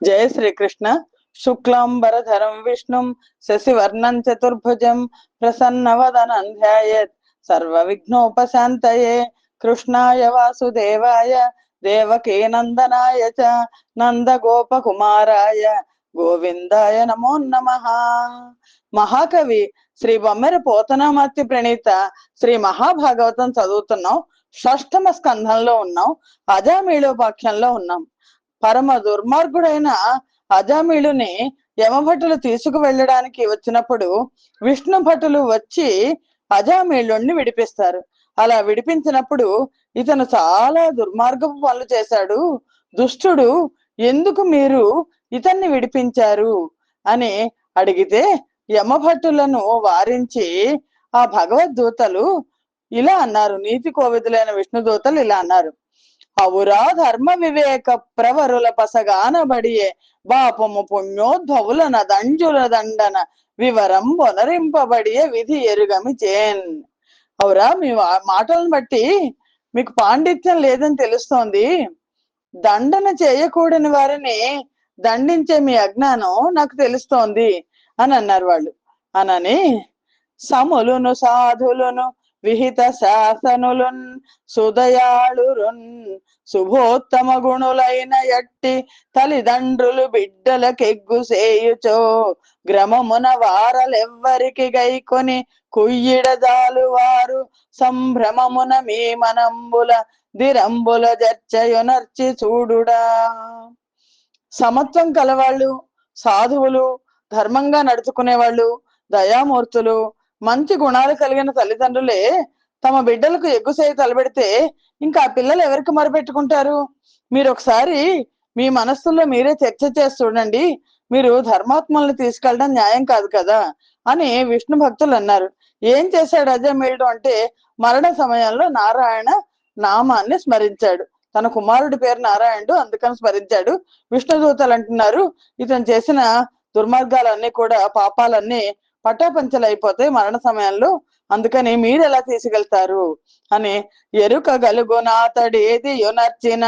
జయ శ్రీకృష్ణ. శుక్లాంబరధరం విష్ణుం శశివర్ణం చతుర్భుజం ప్రసన్నవదనం ధ్యాయేత్ సర్వ విఘ్నోపశాంతయే. కృష్ణాయ వాసుదేవాయ దేవకీ నందనాయ చ నందగోపకుమారాయ గోవిందాయ నమో నమః. మహాకవి శ్రీ బొమ్మెర పోతనామాత్య ప్రణీత శ్రీ మహాభాగవతం చదువుతున్నాం. షష్ఠమ స్కంధంలో ఉన్నాం. అజామీళోపాఖ్యంలో ఉన్నాం. పరమ దుర్మార్గుడైన అజామిళుని యమభటులు తీసుకు వెళ్ళడానికి వచ్చినప్పుడు విష్ణు భటులు వచ్చి అజామిళుణ్ణి విడిపిస్తారు. అలా విడిపించినప్పుడు ఇతను చాలా దుర్మార్గపు పనులు చేశాడు, దుష్టుడు, ఎందుకు మీరు ఇతన్ని విడిపించారు అని అడిగితే యమభటులను వారించి ఆ భగవద్దూతలు ఇలా అన్నారు. నీతి కోవిదులైన విష్ణుదూతలు ఇలా అన్నారు: అవురా ధర్మ వివేక ప్రవరుల పసగానబడియే బాపము పుణ్యోద్భవులన దంజుల దండన వివరం పొనరింపబడియే విధి ఎరుగమి చేన్. అవురా, మీ మాటలను బట్టి మీకు పాండిత్యం లేదని తెలుస్తోంది. దండన చేయకూడని వారిని దండించే మీ అజ్ఞానం నాకు తెలుస్తోంది అని అన్నారు వాళ్ళు. అనని సములును సాధులును విహిత శాసనులున్ సుదయాళురున్ శుభోత్తమ గుణులైన ఎట్టి తల్లిదండ్రులు బిడ్డలకెగ్గు సేయుచో గ్రమమున వారలెవ్వరికి గైకొని కుయ్యిడజాలు వారు సంభ్రమమున మీ మనంబుల దిరంబుల జర్చయునర్చి చూడుడా. సమత్వం కలవాళ్ళు, సాధువులు, ధర్మంగా నడుచుకునే వాళ్ళు, దయామూర్తులు, మంచి గుణాలు కలిగిన తల్లిదండ్రులే తమ బిడ్డలకు ఎగ్గుసేయ తలబెడితే ఇంకా ఆ పిల్లలు ఎవరికి మొరపెట్టుకుంటారు? మీరు ఒకసారి మీ మనస్సులో మీరే చర్చ చేసి చూడండి. మీరు ధర్మాత్మల్ని తీసుకెళ్ళడం న్యాయం కాదు కదా అని విష్ణు భక్తులు అన్నారు. ఏం చేశాడు అజామిళుడు అంటే మరణ సమయంలో నారాయణ నామాన్ని స్మరించాడు. తన కుమారుడి పేరు నారాయణుడు, అందుకని స్మరించాడు. విష్ణుదూతలు అంటున్నారు ఇతను చేసిన దుర్మార్గాలన్నీ కూడా, పాపాలన్నీ పటాపంచలైపోతాయి మరణ సమయంలో, అందుకని మీరు ఎలా తీసుకెళ్తారు అని. ఎరుక గలుగునాతడేది యునర్చిన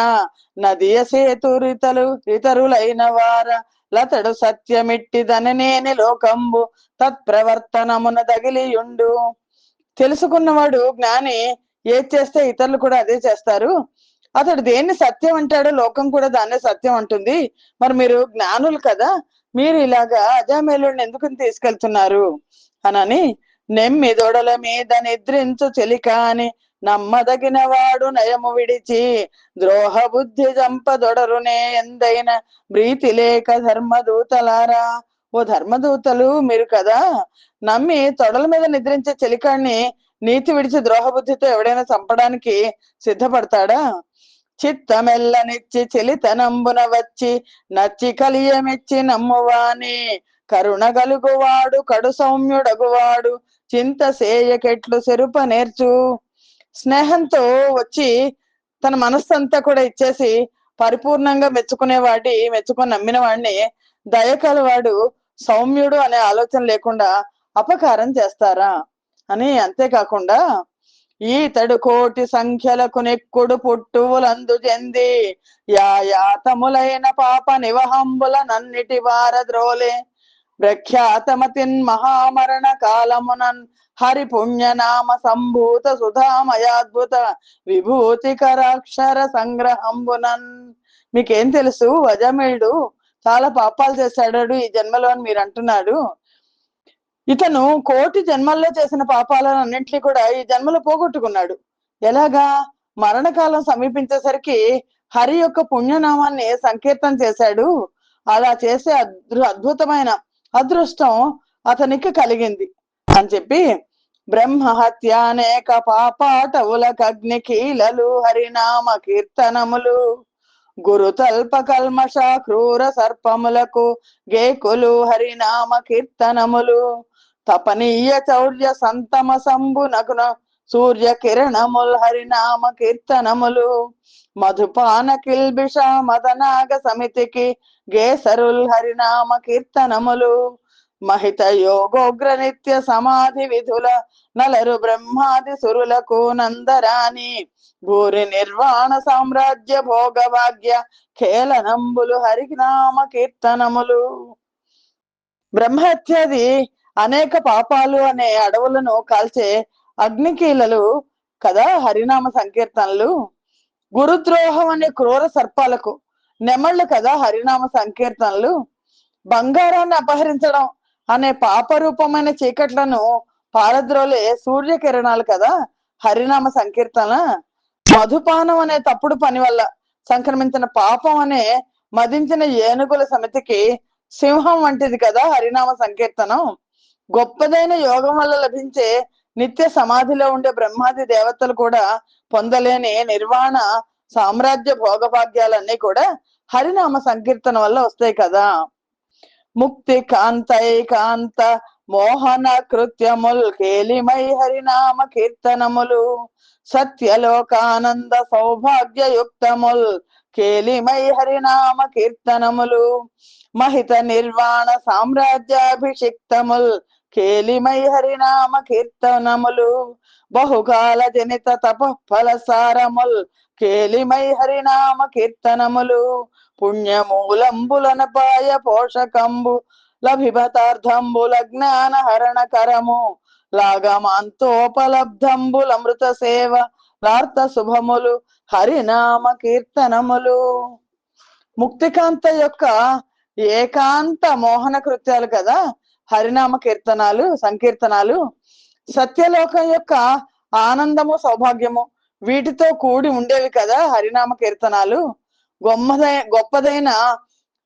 నదియ సేతురితలు ఇతరులైన వార లతడు సత్యమిట్టిదననేని లోకంబు తత్ప్రవర్తనమున దగిలియుండు. తెలుసుకున్నవాడు జ్ఞాని ఏది చేస్తే ఇతరులు కూడా అదే చేస్తారు. అతడు దేన్ని సత్యం అంటాడో లోకం కూడా దాన్నే సత్యం అంటుంది. మరి మీరు జ్ఞానులు కదా, మీరు ఇలాగా అజామేలుడిని ఎందుకు తీసుకెళ్తున్నారు అనని, నెమ్మిదొడల మీద నిద్రించు చెలికాని నమ్మదగిన వాడు నయము విడిచి ద్రోహ బుద్ధి జంపదొడరునే ఎందైన ప్రీతి లేక ధర్మదూతలారా. ఓ ధర్మదూతలు, మీరు కదా నమ్మి తొడల మీద నిద్రించే చెలికాన్ని నీతి విడిచి ద్రోహబుద్ధితో ఎవడైనా చంపడానికి సిద్ధపడతాడా? చిత్తమెల్లనిచ్చి చెలితనంబున వచ్చి నచ్చి కలియమెచ్చి నమ్మువాని కరుణ గలుగువాడు కడు సౌమ్యుడగువాడు చింత సేయకెట్లు సెరుప నేర్చు. స్నేహంతో వచ్చి తన మనస్సంతా కూడా ఇచ్చేసి పరిపూర్ణంగా మెచ్చుకొని నమ్మిన వాడిని దయకలవాడు సౌమ్యుడు అనే ఆలోచన లేకుండా అపకారం చేస్తారా అని. అంతేకాకుండా ఈతడు కోటి సంఖ్యలకు నెక్కుడు పుట్టువులందు చెంది యాయాతములైన పాప నివహంబుల నన్నిటి వారద్రోలే ప్రఖ్యాతమతిన్ మహామరణ కాలమునన్ హరి పుణ్యనామ సంభూత సుధామయాద్భుత విభూతికరాక్షర సంగ్రహంబునన్. మీకేం తెలుసు, అజామిళుడు చాలా పాపాలు చేశాడు ఈ జన్మలో అని మీరు అంటున్నాడు. ఇతను కోటి జన్మల్లో చేసిన పాపాలను అన్నింటినీ కూడా ఈ జన్మలో పోగొట్టుకున్నాడు. ఎలాగా? మరణకాలం సమీపించేసరికి హరి యొక్క పుణ్యనామాన్ని సంకీర్తన చేశాడు. అలా చేసే అద్భుతమైన అదృష్టం అతనికి కలిగింది అని చెప్పి, బ్రహ్మహత్య అనేక పాపాటవులకగ్ని కీలలు హరినామ కీర్తనములు గురుతల్ప కల్మష క్రూర సర్పములకు గేకులు హరినామ కీర్తనములు తపనీయ చౌర్య సంతమ సంబునకున సూర్య కిరణముల్ హరినామ కీర్తనములు మధుపాన కిల్బిష మదనాగ సమితికి గేసరుల్ హరినామ కీర్తనములు మహిత యోగోగ్ర నిత్య సమాధి విధుల నలరు బ్రహ్మాది సురులకు నందరాని భూరి నిర్వాణ సామ్రాజ్య భోగ భాగ్య ఖేళనంబులు హరినామ కీర్తనములు. బ్రహ్మహత్యాది అనేక పాపాలు అనే అడవులను కాల్చే అగ్నికీలలు కదా హరినామ సంకీర్తనలు. గురుద్రోహం అనే క్రూర సర్పాలకు నెమళ్ళు కదా హరినామ సంకీర్తనలు. బంగారాన్ని అపహరించడం అనే పాపరూపమైన చీకట్లను పారద్రోలే సూర్యకిరణాలు కదా హరినామ సంకీర్తన. మధుపానం అనే తప్పుడు పని వల్ల సంక్రమించిన పాపం అనే మదించిన ఏనుగుల సమితికి సింహం వంటిది కదా హరినామ సంకీర్తనం. గొప్పదైన యోగం వల్ల లభించే నిత్య సమాధిలో ఉండే బ్రహ్మాది దేవతలు కూడా పొందలేని నిర్వాణ సామ్రాజ్య భోగభాగ్యాలన్నీ కూడా హరినామ సంకీర్తన వల్ల వస్తాయి కదా. ముక్తి కాంతైకాంత మోహన కృత్యముల్ కేలిమై హరినామ కీర్తనములు. సత్యలోకానంద సౌభాగ్యయుక్తముల్ కేలిమై హరినామ కీర్తనములు. మహిత నిర్వాణ సామ్రాజ్యాభిషిక్తముల్ కేలిమై హరినామ కీర్తనములు. బహుకాల జనిత తపఫల సారముల్ కేలిమై హరినామ కీర్తనములు. పుణ్యమూలంబులనపాయ పోషకంబు లభిభతార్థంబుల జ్ఞాన హరణ కరము లాగమాంతోపలబ్ధంబులమృత సేవ లార్థ శుభములు హరినామ కీర్తనములు. ముక్తికాంత యొక్క ఏకాంత మోహన కృత్యాలు కదా హరినామ కీర్తనాలు సంకీర్తనాలు. సత్యలోకం యొక్క ఆనందము సౌభాగ్యము వీటితో కూడి ఉండేవి కదా హరినామ కీర్తనాలు. గొప్పదైన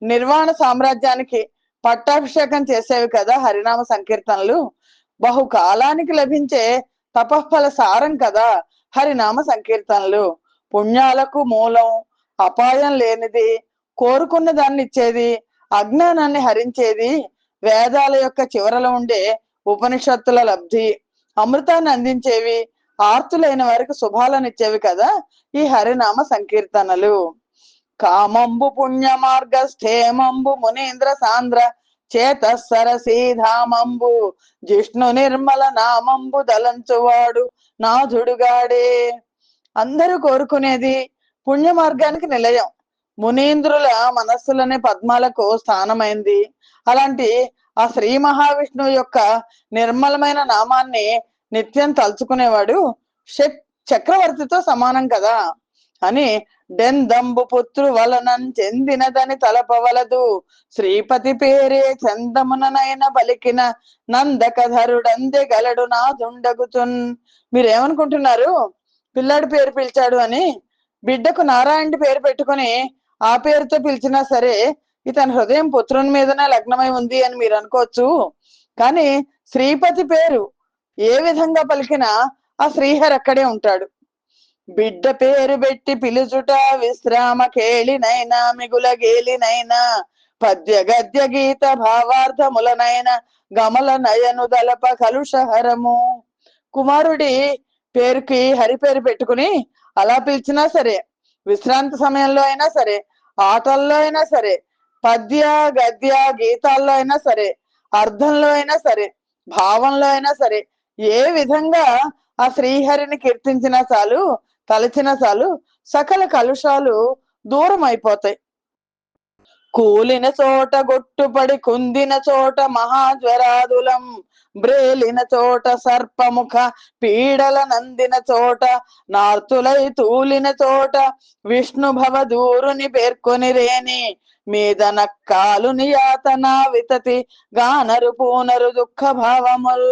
నిర్వాణ సామ్రాజ్యానికి పట్టాభిషేకం చేసేవి కదా హరినామ సంకీర్తనలు. బహుకాలానికి లభించే తపఫల సారం కదా హరినామ సంకీర్తనలు. పుణ్యాలకు మూలం, అపాయం లేనిది, కోరుకున్న దాన్ని ఇచ్చేది, అజ్ఞానాన్ని హరించేది, వేదాల యొక్క చివరలో ఉండే ఉపనిషత్తుల లబ్ధి, అమృతాన్ని అందించేవి, ఆర్తులైన వారికి శుభాలను ఇచ్చేవి కదా ఈ హరినామ సంకీర్తనలు. కామంబు పుణ్య మార్గ స్థేమంబు మునీంద్ర సాంద్ర చేత సరసీధామంబు జిష్ణు నిర్మల నామంబు దలంచువాడు నాథుడుగాడే. అందరూ కోరుకునేది పుణ్య మార్గానికి నిలయం, మునీంద్రుల మనస్సులనే పద్మాలకు స్థానమైంది. అలాంటి ఆ శ్రీ మహావిష్ణువు యొక్క నిర్మలమైన నామాన్ని నిత్యం తలుచుకునేవాడు చక్రవర్తితో సమానం కదా అని డెందంబు పుత్రు వలనం చెందినదని తలపవలదు. శ్రీపతి పేరే చందముననైన పలికిన నందకధరుడందే గలడు నాదుండగుచున్. మీరేమనుకుంటున్నారు? పిల్లాడి పేరు పిలిచాడు అని బిడ్డకు నారాయణ పేరు పెట్టుకుని ఆ పేరుతో పిలిచినా సరే ఇతని హృదయం పుత్రుని మీదనే లగ్నమై ఉంది అని మీరు అనుకోవచ్చు. కానీ శ్రీపతి పేరు ఏ విధంగా పలికినా ఆ శ్రీహరి అక్కడే ఉంటాడు. బిడ్డ పేరు పెట్టి పిలుచుట విశ్రామ కేళినైనా మిగుల గేలినైనా పద్య గద్య గీత భావార్థములనైన గమల నయను దలప కలుషహరము. కుమారుడి పేరుకి హరి పేరు పెట్టుకుని అలా పిలిచినా సరే, విశ్రాంతి సమయంలో అయినా సరే, ఆటల్లో అయినా సరే, పద్య గద్య గీతాల్లో అయినా సరే, అర్థంలో అయినా సరే, భావంలో అయినా సరే, ఏ విధంగా ఆ శ్రీహరిని కీర్తించినా చాలు, తలచిన చాలు, సకల కలుషాలు దూరం అయిపోతాయి. కూలిన చోట గొట్టుపడి కుందిన చోట మహాజ్వరాదులం బ్రేలిన చోట సర్పముఖ పీడల నందిన చోట నార్తులై తూలిన చోట విష్ణు భవ దూరుని పేర్కొని రేని మీద నక్కాలుని యాతన వితతి గానరు పూనరు దుఃఖ భావముల్.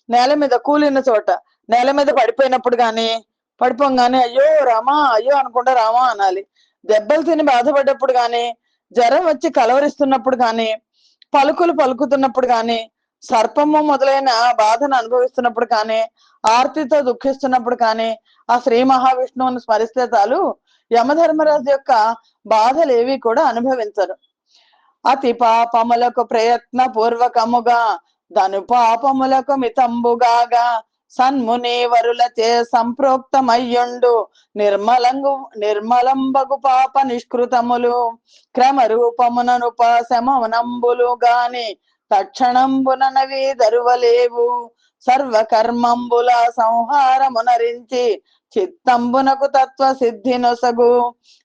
నేల మీద కూలిన చోట, నేల మీద పడిపోయినప్పుడు గాని, పడిపోగానే అయ్యో రామా అయ్యో అనుకుంటా రామా అనాలి. దెబ్బలు తిని బాధపడ్డప్పుడు గాని, జ్వరం వచ్చి కలవరిస్తున్నప్పుడు గాని, పలుకులు పలుకుతున్నప్పుడు గాని, సర్పము మొదలైన బాధను అనుభవిస్తున్నప్పుడు కానీ, ఆర్తితో దుఃఖిస్తున్నప్పుడు కానీ ఆ శ్రీ మహావిష్ణువుని స్మరిస్తే చాలు, యమధర్మరాజు యొక్క బాధలు ఏవి కూడా అనుభవించరు. అతి పాపములకు ప్రయత్న పూర్వకముగా ధను పాపములకు మితంబుగాగా సన్మునీవరులచే సంప్రోక్తమయ్యుండు నిర్మలంబగు పాప నిష్కృతములు క్రమ రూపముననుపాశమనంబులు గాని తక్షణంబుననవి దరువలేవు సర్వ కర్మంబుల సంహారమునరించి చిత్తంబునకు తత్వ సిద్ధి నొసగు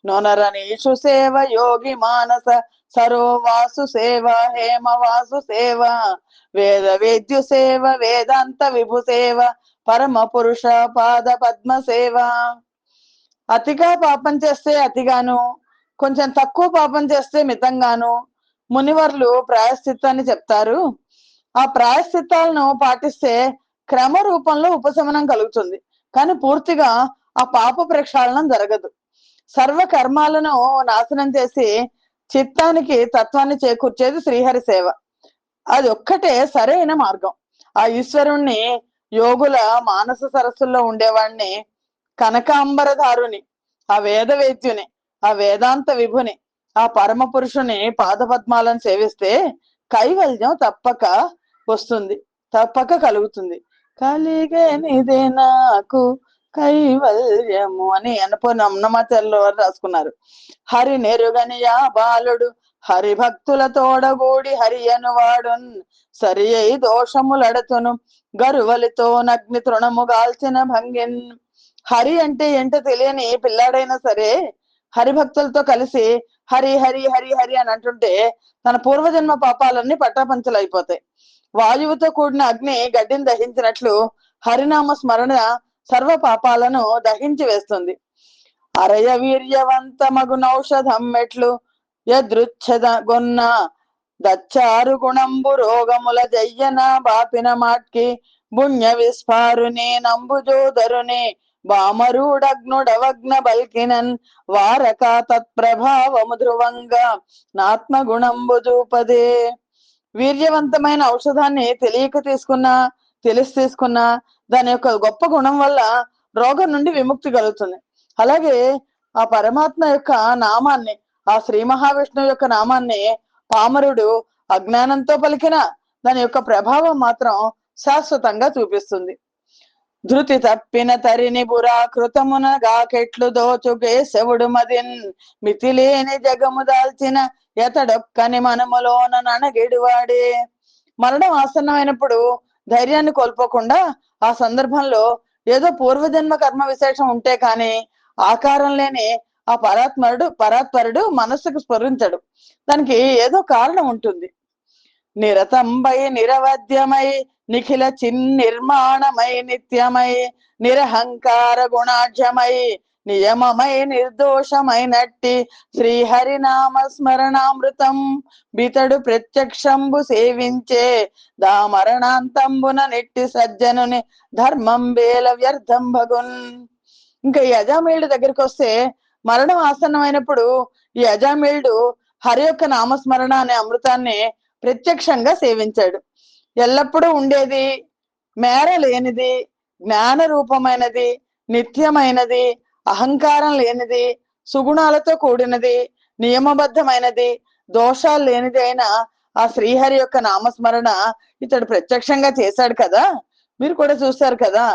నొనరనీషు సేవ యోగి మానస సరోవాసు సేవ హేమవాసు సేవ వేద వేద్యు సేవ వేదాంత విభు సేవ పరమ పురుష పాద పద్మ సేవ. అతిగా పాపం చేస్తే అతిగాను, కొంచెం తక్కువ పాపం చేస్తే మితంగాను మునివర్లు ప్రాయశ్చిత్తాన్ని చెప్తారు. ఆ ప్రాయశ్చిత్తాలను పాటిస్తే క్రమ రూపంలో ఉపశమనం కలుగుతుంది, కానీ పూర్తిగా ఆ పాప ప్రక్షాళనం జరగదు. సర్వ కర్మాలను నాశనం చేసి చిత్తానికి తత్వాన్ని చేకూర్చేది శ్రీహరి సేవ. అది ఒక్కటే సరైన మార్గం. ఆ ఈశ్వరుణ్ణి, యోగుల మానస సరస్సుల్లో ఉండేవాడిని, కనకాంబరధారుని, ఆ వేద వేద్యుని, ఆ వేదాంత విభుని, ఆ పరమ పురుషుని పాదపద్మాలను సేవిస్తే కైవల్యం తప్పక వస్తుంది, తప్పక కలుగుతుంది. కలిగేనిదే నాకు కైవల్యము అని అన్నమాచార్యుల వారు రాసుకున్నారు. హరి నెరుగని యా బాలుడు హరిభక్తుల తోడగూడి హరి అనువాడున్ సరి అయి దోషములడతును గరువలితో నగ్ని తృణము గాల్చిన భంగిన్. హరి అంటే ఏంటో తెలియని పిల్లాడైనా సరే హరిభక్తులతో కలిసి హరి హరి హరి హరి అని అంటుంటే తన పూర్వజన్మ పాపాలన్నీ పట్టాపంచలైపోతాయి. వాయువుతో కూడిన అగ్ని గడ్డిని దహించినట్లు హరినామ స్మరణ సర్వ పాపాలను దహించి వేస్తుంది. అరయ వీర్యవంతమగునౌషధం మెట్లు యదృచ్ఛద గొన్న దచ్చారు గుణంబు రోగముల జయ్యన బాపిన మాట్కి పుణ్య విస్ఫారుని నంబుజోదరుని బామరుడగ్నుడవగ్న బల్కినన్ వారక తత్ప్రభావము ధ్రువంగా నాత్మగుణంబు చూపదే. వీర్యవంతమైన ఔషధాన్ని తెలియక తీసుకున్నా, తెలిసి తీసుకున్నా దాని యొక్క గొప్ప గుణం వల్ల రోగం నుండి విముక్తి కలుగుతుంది. అలాగే ఆ పరమాత్మ యొక్క నామాన్ని, ఆ శ్రీ మహావిష్ణువు యొక్క నామాన్ని పామరుడు అజ్ఞానంతో పలికిన దాని యొక్క ప్రభావం మాత్రం శాశ్వతంగా చూపిస్తుంది. ధృతి తప్పిన తరిని బురాకృతమున గాకెట్లు దోచు కేశవుడు మదిన్ మితిలేని జగము దాల్చిన ఎతడొక్కని మనములోన ననగిడివాడే. మరణం ఆసన్నమైనప్పుడు ధైర్యాన్ని కోల్పోకుండా ఆ సందర్భంలో ఏదో పూర్వజన్మ కర్మ విశేషం ఉంటే కాని ఆకారం లేని ఆ పరాత్పరుడు మనస్సుకు స్ఫురించడు. దానికి ఏదో కారణం ఉంటుంది. నిరతంబై నిరవధ్యమై నిఖిల నిర్మాణమై నిత్యమై నిరహంకార గుణాఢ్యమై నియమమై నిర్దోషమైనట్టి శ్రీహరినామ స్మరణామృతం బితడు ప్రత్యక్షంబు సేవించే దా మరణాంతంబున నెట్టి సజ్జనుని ధర్మం వేల వ్యర్థం భగున్. ఇంకా ఈ అజామేయుడు దగ్గరికి వస్తే మరణం ఆసన్నమైనప్పుడు ఈ అజామేయుడు హరి యొక్క నామస్మరణ అనే అమృతాన్ని ప్రత్యక్షంగా సేవించాడు. ఎల్లప్పుడూ ఉండేది, మేర లేనిది, జ్ఞాన రూపమైనది, నిత్యమైనది, అహంకారం లేనిది, సుగుణాలతో కూడినది, నియమబద్ధమైనది, దోషాలు లేనిది అయిన ఆ శ్రీహరి యొక్క నామస్మరణ ఇతడు ప్రత్యక్షంగా చేశాడు కదా. మీరు కూడా చూశారు కదా,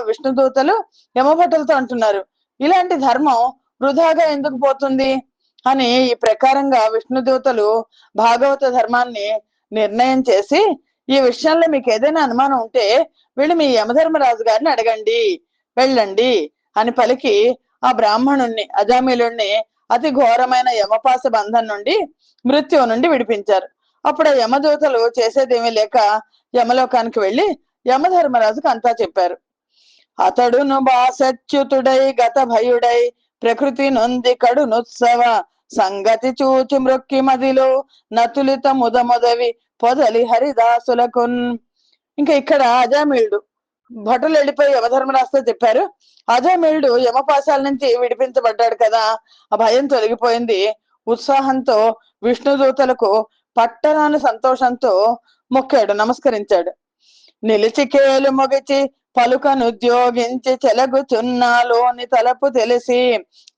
విష్ణుదూతలు యమభటులతో అంటున్నారు, ఇలాంటి ధర్మం వృధాగా ఎందుకు పోతుంది అని. ఈ ప్రకారంగా విష్ణుదూతలు భాగవత ధర్మాన్ని నిర్ణయం చేసి, ఈ విషయంలో మీకు ఏదైనా అనుమానం ఉంటే వీళ్ళు మీ యమధర్మరాజు గారిని అడగండి, వెళ్ళండి అని పలికి ఆ బ్రాహ్మణుణ్ణి, అజామిలుణ్ణి అతి ఘోరమైన యమపాస బంధం నుండి, మృత్యువు నుండి విడిపించారు. అప్పుడు ఆ యమదూతలు చేసేదేమీ లేక యమలోకానికి వెళ్ళి యమధర్మరాజుకు అంతా చెప్పారు. అతడును బాసచ్యుతుడై గత భయుడై ప్రకృతి నొంది కడు నుత్సవ సంగతి చూచి మృక్కి మదిలో నతులిత ముదమొదవి పొదలి హరిదాసులకున్. ఇంకా ఇక్కడ అజామిళుడు, భటులు వెళ్ళిపోయి యమధర్మరాజుతో చెప్పారు, అజామిళుడు యమపాశాల నుంచి విడిపించబడ్డాడు కదా, ఆ భయం తొలగిపోయింది. ఉత్సాహంతో విష్ణుదూతలకు పట్టరాని సంతోషంతో మొక్కాడు, నమస్కరించాడు. నిలిచికేలు మొగిచి పలుకనుద్యోగించి చెలగుచున్నాలోని తలపు తెలిసి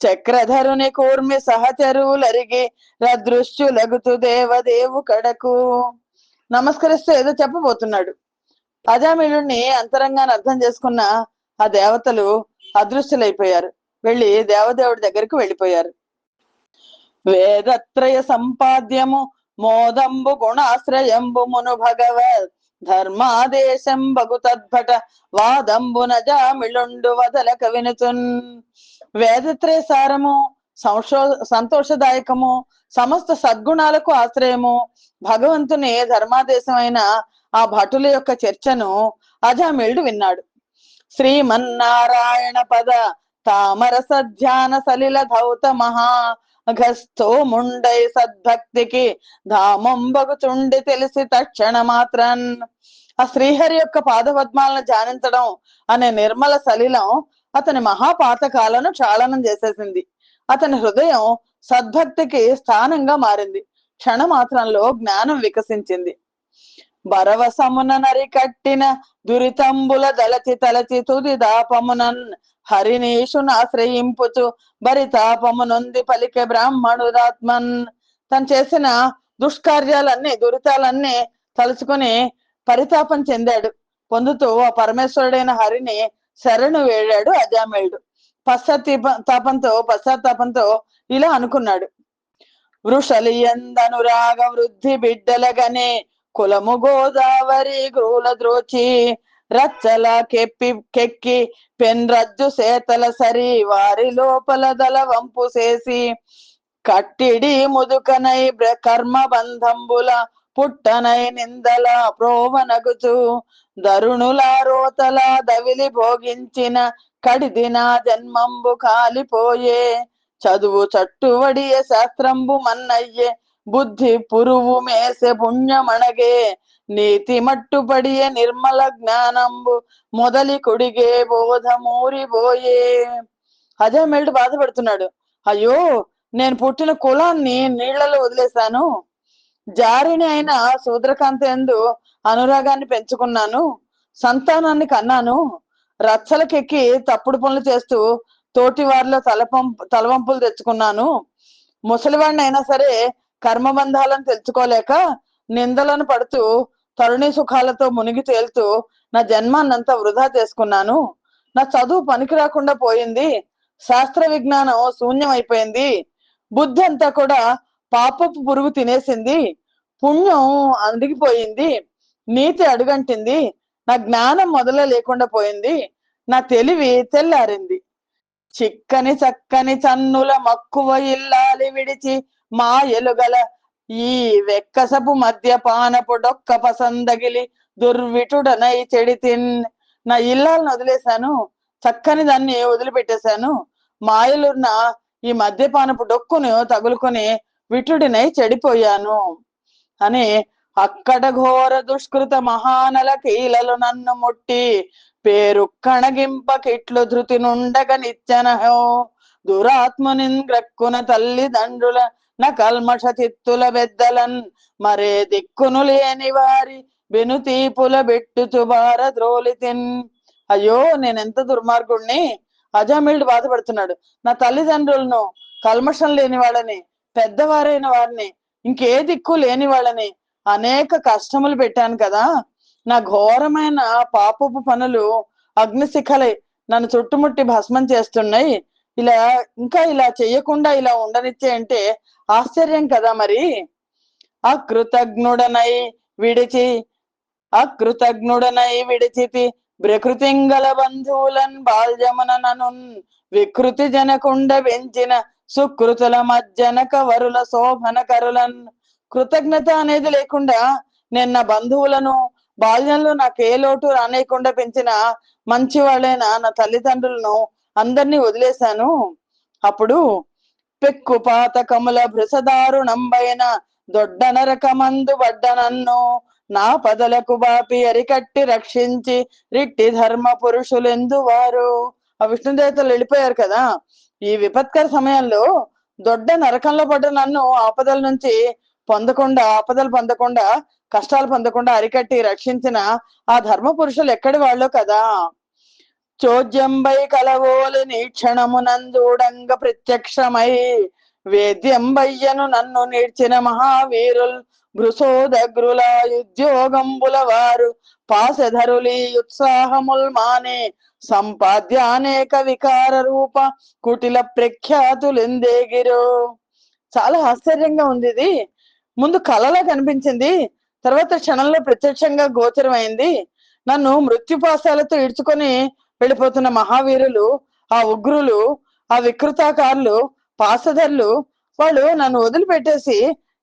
చక్రధరుని కూర్మి సహచరులరిగి రదృశ్యులగుతు దేవదేవు కడకు. నమస్కరిస్తూ ఏదో చెప్పబోతున్నాడు. అజామిళుణ్ణి అంతరంగాన్ని అర్థం చేసుకున్న ఆ దేవతలు అదృశ్యులైపోయారు, వెళ్ళి దేవదేవుడి దగ్గరికి వెళ్ళిపోయారు. వేదత్రయ సంపాద్యము మోదంబు గుణాశ్రయంబు మును భగవద్ ధర్మాదేశం బగు తద్భట వాదంబున జామిళుండు వదలక వినుచున్. వేదత్రయ సారము, సంతోషదాయకము, సమస్త సద్గుణాలకు ఆశ్రయము భగవంతుని ధర్మాదేశమైన ఆ భటుల యొక్క చర్చను అజామిళుడు విన్నాడు. శ్రీమన్నారాయణ పద తామర సధ్యాన సలిల ధౌత మహా ఘస్థో ముండై సద్భక్తికి ధామంబగుచుండి తెలిసి తక్షణ మాత్రన్. ఆ శ్రీహరి యొక్క పాదపద్మాలను ధ్యానించడం అనే నిర్మల సలిలం అతని మహాపాతకాలను చాళనం చేసేసింది. అతని హృదయం సద్భక్తికి స్థానంగా మారింది. క్షణమాత్రంలో జ్ఞానం వికసించింది. బరవసమున నరికట్టిన దురితంబుల దళచి తలచి తుది దాపమునన్ హరినీషునాశ్రయింపుచు భరితాపమునొంది పలికే బ్రాహ్మణుదాత్మన్. తను చేసిన దుష్కార్యాలన్నీ, దురితాలన్నీ తలుచుకుని పరితాపం చెందాడు. పొందుతూ ఆ పరమేశ్వరుడైన హరిని శరణు వేడాడు అజామిళుడు. పశ్చాత్తాపంతో ఇలా అనుకున్నాడు. వృషలియందనురాగ వృద్ధి బిడ్డలగనే కులము గోదావరి గ్రూల ద్రోచి రచ్చల కెక్కి పెన్రజ్జు సేతల సరి వారి లోపల దళ వంపు చేసి కట్టిడి ముదుకనై కర్మ బంధంబుల పుట్టనై నిందల ప్రోవనగుచు దరుణుల రోతల దవిలి భోగించిన కడిదిన జన్మంబు కాలిపోయే చదువు చట్టువడియ శాస్త్రంబు మన్నయ్యే బుద్ధి పురువు మేసె పుణ్యమణగే నీతి మట్టుపడియ నిర్మల జ్ఞానంబు మొదలి కొడిగే బోధమూరిపోయే. అజామిళుడు బాధపడుతున్నాడు. అయ్యో, నేను పుట్టిన కులాన్ని నీళ్లలో వదిలేశాను. జారిని అయిన శూద్రకాంతయందు అనురాగాన్ని పెంచుకున్నాను. సంతానాన్ని కన్నాను. రచ్చలకెక్కి తప్పుడు పనులు చేస్తూ తోటి వారిలో తలవంపులు తెచ్చుకున్నాను. ముసలివాడిని అయినా సరే కర్మబంధాలను తెలుసుకోలేక నిందలను పడుతూ తరుణి సుఖాలతో మునిగి తేలుతూ నా జన్మాన్నంతా వృధా చేసుకున్నాను. నా చదువు పనికి రాకుండా పోయింది. శాస్త్ర విజ్ఞానం శూన్యం అయిపోయింది. బుద్ధి అంతా కూడా పాపపు పురుగు తినేసింది. పుణ్యం అందిగిపోయింది. నీతి అడుగంటింది. నా జ్ఞానం మొదల లేకుండా పోయింది. నా తెలివి తెల్లారింది. చిక్కని చక్కని చన్నుల మక్కువ ఇల్లాలి విడిచి మా ఎలుగల ఈ వెక్కసపు మద్యపానపు డొక్క పసందగిలి దుర్విటుడనై చెడితిన్. నా ఇల్లాలను వదిలేశాను. చక్కని దాన్ని వదిలిపెట్టేశాను. మాయలున్న ఈ మద్యపానపు డొక్కును తగులుకొని విటుడినై చెడిపోయాను అని అక్కడ ఘోర దుష్కృత మహానల కీలలు నన్ను ముట్టి పేరు కణగింపకిట్లు ధృతి నుండగ నిత్యనహో దురాత్మనిన్ గ్రక్కున తల్లిదండ్రుల నా కల్మష చిత్తుల బెద్దలన్ మరే దిక్కును లేని వారి బెనుతీపుల బెట్టుచు బార ద్రోలితిన్. అయ్యో, నేనెంత దుర్మార్గుణ్ణి. అజామిళుడు బాధపడుతున్నాడు. నా తల్లిదండ్రులను, కల్మషం లేని వాళ్ళని, పెద్దవారైన వారిని, ఇంకే దిక్కు లేని వాళ్ళని అనేక కష్టములు పెట్టాను కదా. నా ఘోరమైన పాపపు పనులు అగ్నిశిఖలై నన్ను చుట్టుముట్టి భస్మం చేస్తున్నాయి. ఇలా చెయ్యకుండా ఇలా ఉండనిచ్చే అంటే ఆశ్చర్యం కదా. మరి అకృతజ్ఞుడనై విడిచితి ప్రకృతింగల బంధువులన్ బాల్యమున ననున్ వికృతి జనకుండ పెంచిన సుకృతుల మజ్జనక వరుల శోభన కరులన్. కృతజ్ఞత అనేది లేకుండా నేను నా బంధువులను, బాల్యంలో నాకే లోటు రానేయకుండా పెంచిన మంచి వాళ్ళైన నా తల్లిదండ్రులను అందరినీ వదిలేశాను. అప్పుడు పెక్కు పాతకముల భృసదారుణంబైన దొడ్డ నరకమందు బడ్డ నన్ను నా పదలకు బాపి అరికట్టి రక్షించి రిట్టి ధర్మ పురుషులెందు వారు. ఆ విష్ణుదేవతలు వెళ్ళిపోయారు కదా. ఈ విపత్కర సమయంలో దొడ్డ నరకంలో పడ్డ నన్ను ఆపదలు పొందకుండా కష్టాలు పొందకుండా అరికట్టి రక్షించిన ఆ ధర్మ పురుషులు ఎక్కడి వాళ్ళు కదా. చోద్యంబై కలవోలు నీక్షణమునందూడంగ ప్రత్యక్షమై వేద్యంబయ్యను నన్ను నీడ్చిన మహావీరుల్ భృసోదగ్రుల ఉద్యోగంబుల వారు పాసధరులి ఉత్సాహముల్ మానే సంపాద్య అనేక వికార రూప కుటిల ప్రఖ్యాతులెందేగిరో. చాలా ఆశ్చర్యంగా ఉంది ఇది. ముందు కలలా కనిపించింది, తర్వాత క్షణంలో ప్రత్యక్షంగా గోచరమైంది. నన్ను మృత్యుపాశాలతో ఈడ్చుకొని వెళ్ళిపోతున్న మహావీరులు, ఆ ఉగ్రులు, ఆ వికృతాకారులు, పాసధరులు, వాళ్ళు నన్ను వదిలిపెట్టేసి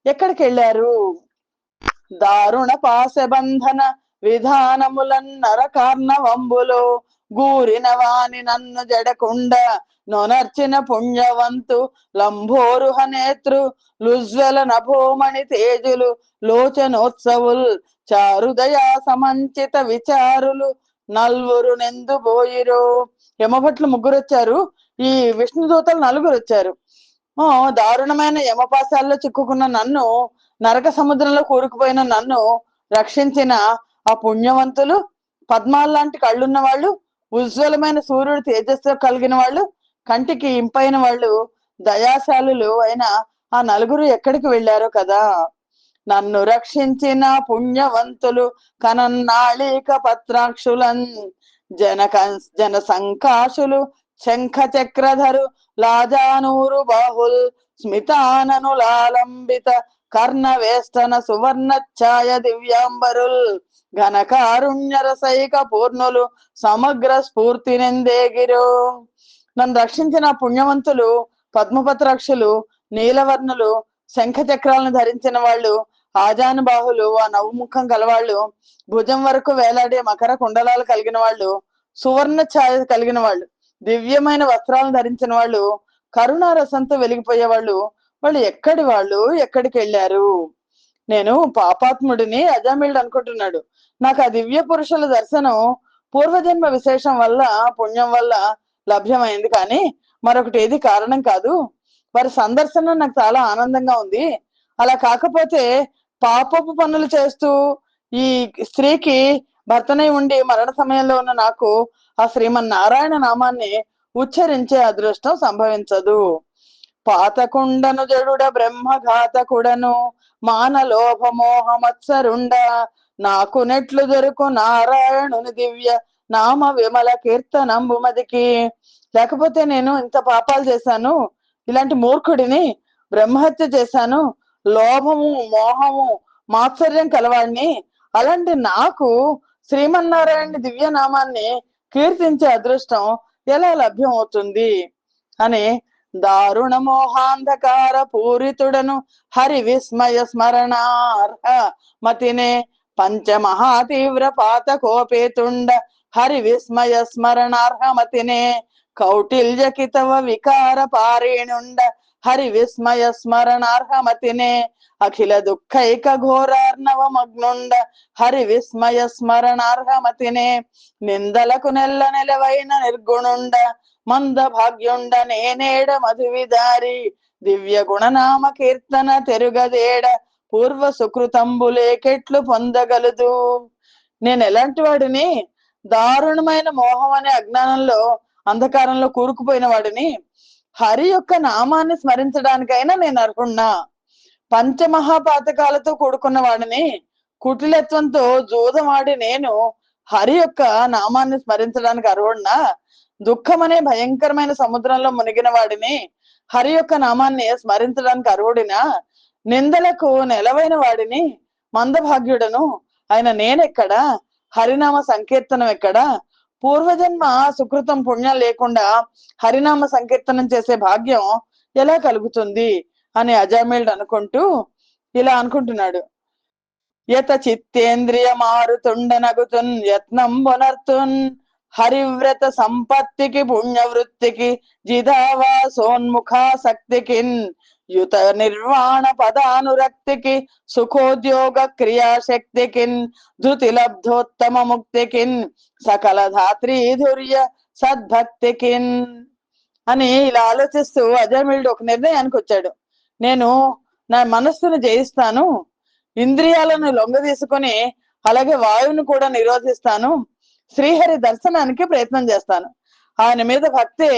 ఎక్కడికి వెళ్ళారు? దారుణ పాశబంధన విధానములన్నరకార్ణవంబులో గూరిన వాని నన్ను జడకుండ నొనర్చిన పుణ్యవంతు లంబోరుహ నేత్రు లుజ్వల నభోమణి తేజులు లోచనోత్సవుల్ చారుదయా సమంచిత విచారులు నల్వురు నెందు బోయిరో. యమభట్లు ముగ్గురు వచ్చారు, ఈ విష్ణుదూతలు నలుగురు వచ్చారు. దారుణమైన యమపాశాల్లో చిక్కుకున్న నన్ను, నరక సముద్రంలో కూరుకుపోయిన నన్ను రక్షించిన ఆ పుణ్యవంతులు, పద్మాల్లాంటి కళ్ళున్న వాళ్ళు, ఉజ్వలమైన సూర్యుడు తేజస్సు కలిగిన వాళ్ళు, కంటికి ఇంపైన వాళ్ళు, దయాశాలులు అయిన ఆ నలుగురు ఎక్కడికి వెళ్ళారో కదా. నన్ను రక్షించిన పుణ్యవంతులు కనన్నాళిక పత్రాక్షులన్ జన సంకాశులు శంఖ చక్రధరు లాజానూరు బాహుల్ స్మితానను లాలంబిత కర్ణ వేస్తన సువర్ణ ఛాయ దివ్యాంబరుల్ ఘనకారుణ్య రసైక పూర్ణులు సమగ్ర స్ఫూర్తి నెందేగిరో. నన్ను రక్షించిన పుణ్యవంతులు, పద్మపత్రాక్షులు, నీలవర్ణులు, శంఖ చక్రాలను ధరించిన వాళ్ళు, ఆజానుబాహులు, ఆ నవ్వుముఖం కలవాళ్ళు, భుజం వరకు వేలాడే మకర కుండలాలు కలిగిన వాళ్ళు, సువర్ణ ఛాయ కలిగిన వాళ్ళు, దివ్యమైన వస్త్రాలను ధరించిన వాళ్ళు, కరుణారసంతో వెలిగిపోయే వాళ్ళు, వాళ్ళు ఎక్కడికి వెళ్ళారు? నేను పాపాత్ముడిని, అజామిళుడు అనుకుంటున్నాడు. నాకు ఆ దివ్య పురుషుల దర్శనం పూర్వజన్మ విశేషం వల్ల, పుణ్యం వల్ల లభ్యమైంది, కానీ మరొకటి ఏది కారణం కాదు. వారి సందర్శనం నాకు చాలా ఆనందంగా ఉంది. అలా కాకపోతే పాపపు పనులు చేస్తూ ఈ స్త్రీకి భర్తనై ఉండి మరణ సమయంలో ఉన్న నాకు ఆ శ్రీమన్నారాయణ నామాన్ని ఉచ్చరించే అదృష్టం సంభవించదు. పాతకుండను జడుడ బ్రహ్మఘాతకుడను మానలోభమోహ మత్సరుండ నాకు నెట్లు దొరుకు నారాయణుని దివ్య నామ విమల కీర్తనంబు మదికి. లేకపోతే నేను ఇంత పాపాలు చేశాను, ఇలాంటి మూర్ఖుడిని, బ్రహ్మహత్య చేశాను, లోభము మోహము మాత్సర్యం కలవాడిని, అలాంటి నాకు శ్రీమన్నారాయణ దివ్య నామాన్ని కీర్తించే అదృష్టం ఎలా లభ్యం అవుతుంది అని దారుణ మోహాంధకార పూరితుడను హరి విస్మయ స్మరణార్హ మతినే పంచమహాతీవ్ర పాతకోపేతుండ హరి విస్మయ స్మరణార్హ మతినే కౌటిల్యకితవ వికార పారేణుండ హరి విస్మయ స్మరణార్హ మతినే అఖిల దుఃఖైక ఘోరార్ణవమగ్నుండ హరి విస్మయ స్మరణార్హ మతినే నిందలకు నెల్ల నెలవైన నిర్గుణుండ మంద భాగ్యుండ నేనేడ మధువిదారి దివ్య గుణనామ కీర్తన తెరుగదేడ పూర్వ సుకృతంబులేకెట్లు పొందగలదు. నేను ఎలాంటి వాడిని? దారుణమైన మోహం అనే అజ్ఞానంలో, అంధకారంలో కూరుకుపోయిన వాడిని. హరి యొక్క నామాన్ని స్మరించడానికైనా నేను అర్హుణ్ణా? పంచమహాపాతకాలతో కూడుకున్న వాడిని. కుటిలత్వంతో జూదమాడి నేను హరి యొక్క నామాన్ని స్మరించడానికి అర్హుణ్ణా? దుఃఖం అనే భయంకరమైన సముద్రంలో మునిగిన వాడిని. హరి యొక్క నామాన్ని స్మరించడానికి అర్హుడినా? నిందలకు నెలవైన వాడిని, మందభాగ్యుడను ఆయన నేనెక్కడా? హరినామ సంకీర్తనం ఎక్కడా? పూర్వజన్మ సుకృతం పుణ్యం లేకుండా హరినామ సంకీర్తనం చేసే భాగ్యం ఎలా కలుగుతుంది అని అజామిళుడు అనుకుంటూ ఇలా అనుకుంటున్నాడు. యత చిత్తేంద్రియ మారుతుండనగుతున్ యత్నం బొనర్తున్ హరివ్రత సంపత్తికి పుణ్యవృత్తికి జిదావాసోన్ముఖాసక్తికి యుత నిర్వాణ పదానురక్తికి సుఖోద్యోగ క్రియాశక్తికి ధృతి లబ్ధోత్తమ ముక్తికి సకల ధాత్రీధుర్య సద్భక్తికి అని ఇలా ఆలోచిస్తూ అజామిళుడు ఒక నిర్ణయానికి వచ్చాడు. నేను నా మనస్సును జయిస్తాను, ఇంద్రియాలను లొంగ తీసుకొని అలాగే వాయువును కూడా నిరోధిస్తాను, శ్రీహరి దర్శనానికి ప్రయత్నం చేస్తాను. ఆయన మీద భక్తే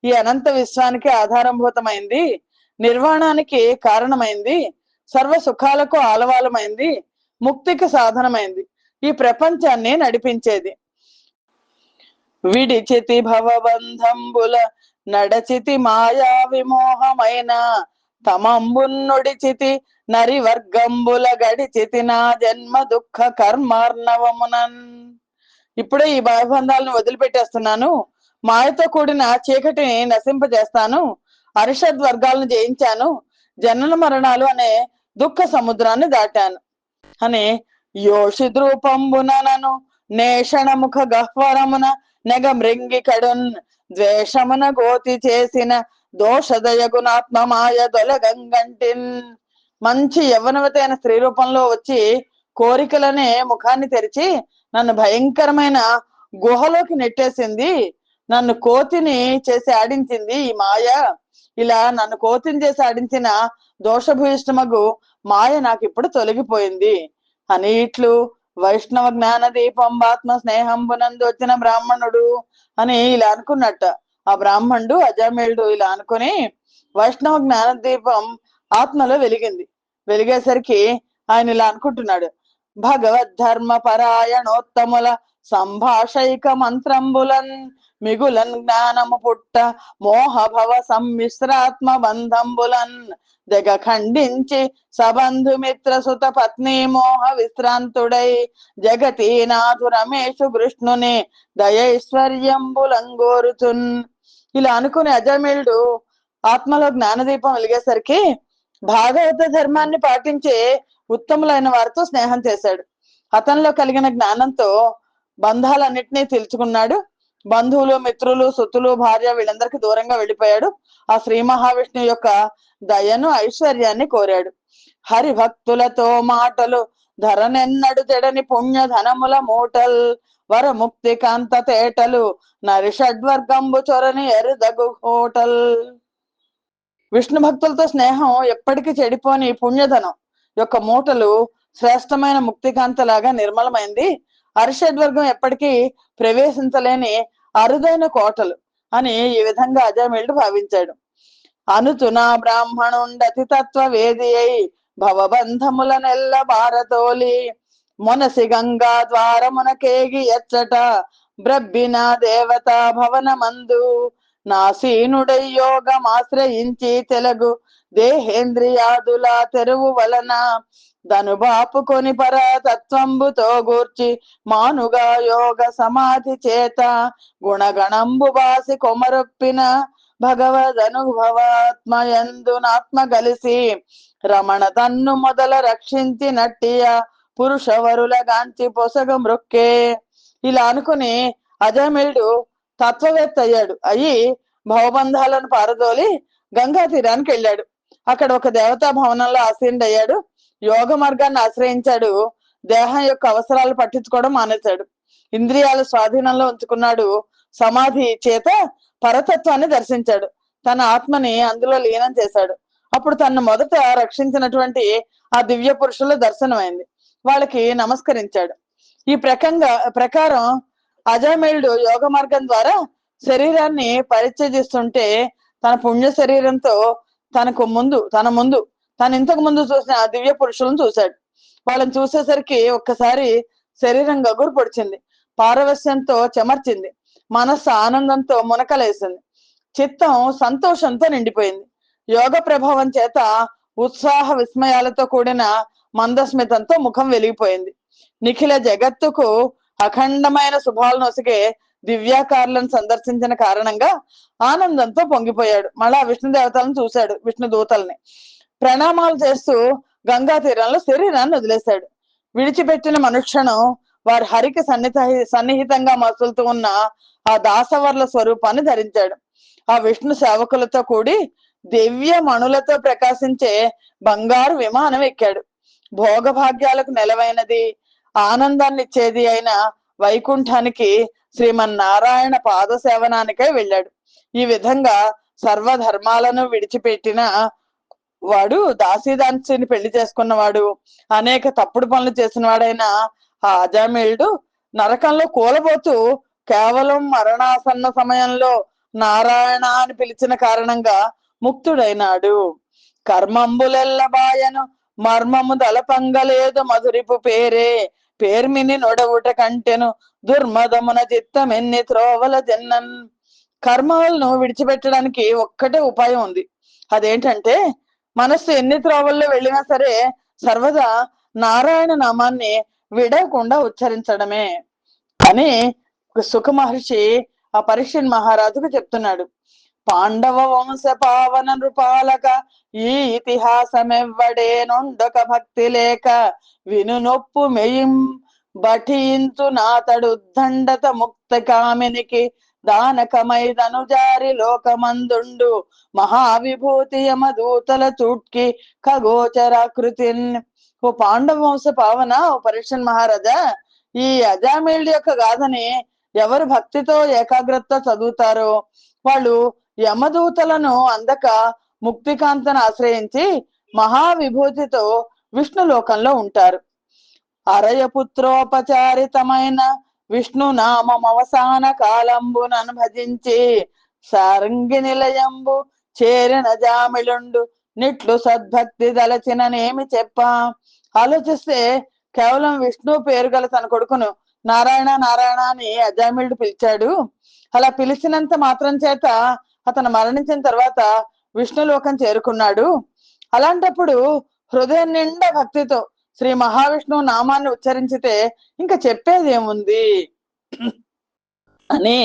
ఈ అనంత విశ్వానికి ఆధారంభూతమైంది, నిర్వాణానికి కారణమైంది, సర్వ సుఖాలకు ఆలవాలమైంది, ముక్తికి సాధనమైంది, ఈ ప్రపంచాన్ని నడిపించేది. విడిచితి భవబంధంబుల నడచితి మాయా విమోహమైన తమంబున్నొడిచితి నరి వర్గంబుల గడిచితి నా జన్మ దుఃఖ కర్మార్ణవమునన్. ఇప్పుడే ఈ భయబంధాలను వదిలిపెట్టేస్తున్నాను, మాయతో కూడిన చీకటిని నశింపజేస్తాను, అరిషద్ వర్గాలను జయించాను, జనన మరణాలు అనే దుఃఖ సముద్రాన్ని దాటాను అని యోషిద్రూపంబునను నేషణముఖ గహ్వరమున నెగ మృంగి కడున్ ద్వేషమున గోతి చేసిన దోషదయగుణాత్మ మాయ దొలగంగంటిన్. మంచి యవ్వనవతైన స్త్రీ రూపంలో వచ్చి కోరికలనే ముఖాన్ని తెరిచి నన్ను భయంకరమైన గుహలోకి నెట్టేసింది, నన్ను కోతిని చేసి ఆడించింది ఈ మాయ. ఇలా నన్ను కోతిని చేసి ఆడించిన దోషభూయిష్టమగు మాయ నాకు ఇప్పుడు తొలగిపోయింది అని ఇట్లు వైష్ణవ జ్ఞాన దీపం ఆత్మ స్నేహంబునందు వచ్చిన బ్రాహ్మణుడు అని ఇలా అనుకున్నట్ట. ఆ బ్రాహ్మణుడు అజామేళుడు ఇలా అనుకుని వైష్ణవ జ్ఞాన దీపం ఆత్మలో వెలిగింది. వెలిగేసరికి ఆయన ఇలా అనుకుంటున్నాడు, భగవద్ధర్మ పరాయణోత్తముల సంభాషైక మంత్రంబులన్ మిగులన్ జ్ఞానము పుట్ట మోహభవ సమ్మిశ్రాత్మ బంధంబులన్ దగ ఖండించి సబంధుమిత్ర సుత పత్ని మోహ విశ్రాంతుడై జగతీనాథు రమేషు కృష్ణుని దయైశ్వర్యంబులంగోరుచున్. ఇలా అనుకుని అజామేళుడు ఆత్మలో జ్ఞానదీపం వెలిగేసరికి భాగవత ధర్మాన్ని పాటించే ఉత్తములైన వారితో స్నేహం చేశాడు. అతనిలో కలిగిన జ్ఞానంతో బంధాలన్నిటినీ తెలుసుకున్నాడు. బంధువులు, మిత్రులు, సుతులు, భార్య వీళ్ళందరికీ దూరంగా వెళ్ళిపోయాడు. ఆ శ్రీ మహావిష్ణువు యొక్క దయను, ఐశ్వర్యాన్ని కోరాడు. హరిభక్తులతో మాటలు ధరనెన్నడు తెడని పుణ్య ధనముల మూటల్ వరముక్తి కాంత తేటలు నరిషడ్వర్గంబు చొరని ఎరుదగు హోటల్. విష్ణు భక్తులతో స్నేహం ఎప్పటికీ చెడిపోని పుణ్యధనం యొక్క మూటలు శ్రేష్టమైన ముక్తికాంతలాగా నిర్మలమైంది, అరిషడ్వర్గం ఎప్పటికీ ప్రవేశించలేని అరుదైన కోటలు అని ఈ విధంగా అజామేళుడు భావించాడు. అనుతునా బ్రాహ్మణుండతి తత్వ వేది అయి భవబంధముల నెల్ల భారతోలి మొనసి గంగా ద్వారమునకేగి ఎచ్చట బ్రబ్బిన దేవతా భవన మందు నాసీనుడై యోగమాశ్రయించి తెలుగు దేహేంద్రియాదుల తెరువు వలన ధనుబాపుకొని పరతత్వంబుతో గూర్చి మానుగా యోగ సమాధి చేత గుణగణంబు బాసి కొమరొప్పిన భగవదనుభవాత్మయందునాత్మ గలిసి రమణ తన్ను మొదల రక్షించి నట్టియ పురుషవరుల గాంచి పొసగ మృక్కే. ఇలా అనుకుని అజామేళుడు తత్వవేత్త అయ్యాడు. అయ్యి భవబంధాలను పారదోలి గంగా తీరానికి వెళ్ళాడు. అక్కడ ఒక దేవతా భవనంలో ఆసీనుడయ్యాడు. యోగ మార్గాన్ని ఆశ్రయించాడు. దేహం యొక్క అవసరాలు పట్టించుకోవడం మానేశాడు. ఇంద్రియాల స్వాధీనంలో ఉంచుకున్నాడు. సమాధి చేత పరతత్వాన్ని దర్శించాడు. తన ఆత్మని అందులో లీనం చేశాడు. అప్పుడు తను మొదట రక్షించినటువంటి ఆ దివ్య పురుషుల దర్శనమైంది. వాళ్ళకి నమస్కరించాడు. ఈ ప్రకారం అజామేళుడు యోగ మార్గం ద్వారా శరీరాన్ని పరిత్యజిస్తుంటే తన పుణ్య శరీరంతో తన ముందు తను ఇంతకు ముందు చూసిన ఆ దివ్య పురుషులను చూశాడు. వాళ్ళని చూసేసరికి ఒక్కసారి శరీరం గగురు పొడిచింది, పారవస్యంతో చెమర్చింది, మనస్సు ఆనందంతో మునకలేసింది, చిత్తం సంతోషంతో నిండిపోయింది. యోగ ప్రభావం చేత ఉత్సాహ విస్మయాలతో కూడిన మందస్మితంతో ముఖం వెలిగిపోయింది. నిఖిల జగత్తుకు అఖండమైన శుభాలను నొసిగే దివ్యాకారులను సందర్శించిన కారణంగా ఆనందంతో పొంగిపోయాడు. మళ్ళా విష్ణు దేవతలను చూశాడు. విష్ణు దూతల్ని ప్రణామాలు చేస్తూ గంగా తీరంలో శరీరాన్ని వదిలేశాడు. విడిచిపెట్టిన మనుక్షణం వారి హరికి సన్నిహితంగా మసులుతూ ఉన్న ఆ దాసవర్ల స్వరూపాన్ని ధరించాడు. ఆ విష్ణు సేవకులతో కూడి దివ్య మణులతో ప్రకాశించే బంగారు విమానం ఎక్కాడు. భోగభాగ్యాలకు నెలవైనది, ఆనందాన్ని ఇచ్చేది అయిన వైకుంఠానికి శ్రీమన్నారాయణ పాద సేవనానికై వెళ్ళాడు. ఈ విధంగా సర్వధర్మాలను విడిచిపెట్టిన వాడు, దాసీదాన్సిని పెళ్లి చేసుకున్నవాడు, అనేక తప్పుడు పనులు చేసిన వాడైన ఆ అజామేళుడు నరకంలో కూలబోతూ కేవలం మరణాసన్న సమయంలో నారాయణ అని పిలిచిన కారణంగా ముక్తుడైనాడు. కర్మంబులెల్లబాయను మర్మము దళపంగలేదు మధురిపు పేర్మిని నొడవుట కంటెను దుర్మదమున చిత్తమెన్ని త్రోవల జన్నన్. కర్మలను విడిచిపెట్టడానికి ఒక్కటే ఉపాయం ఉంది. అదేంటంటే మనస్సు ఎన్ని త్రోవల్లో వెళ్ళినా సరే సర్వదా నారాయణ నామాన్ని విడవకుండా ఉచ్చరించడమే అని సుఖ మహర్షి ఆ పరీక్షణ్ మహారాజుకు చెప్తున్నాడు. పాండవ వంశ పావన నృపాలక ఈ ఇతిహాసమెవ్వడేనొండొక భక్తి లేక విను నొప్పు మెయిం బఠించు నాతడు దండత ముక్త కామినికి దానకమైదను జారి లోకమందుండు మహావిభూతి యమదూతల చూట్కి ఖగోచరాకృతిన్. ఓ పాండవ వంశ పావన, ఓ పరీక్షన్ మహారాజా, ఈ అజామేళుడి యొక్క గాథని ఎవరు భక్తితో ఏకాగ్రత చదువుతారో వాళ్ళు యమదూతలను అందక ముక్తికాంతను ఆశ్రయించి మహావిభూతితో విష్ణు లోకంలో ఉంటారు. అరయపుత్రోపచారితమైన విష్ణు నామం అవసాన కాలంబునను భజించి సారంగి నిలయంబు చేరిన జామిళుండు నిట్లు సద్భక్తి దలచిననేమి చెప్ప. ఆలోచిస్తే కేవలం విష్ణు పేరు గల తన కొడుకును నారాయణ నారాయణ అని అజామిళుడు పిలిచాడు. అలా పిలిచినంత మాత్రం చేత అతను మరణించిన తర్వాత విష్ణులోకం చేరుకున్నాడు. అలాంటప్పుడు హృదయం నిండా భక్తితో శ్రీ మహావిష్ణువు నామాన్ని ఉచ్చరించితే ఇంకా చెప్పేది ఏముంది అని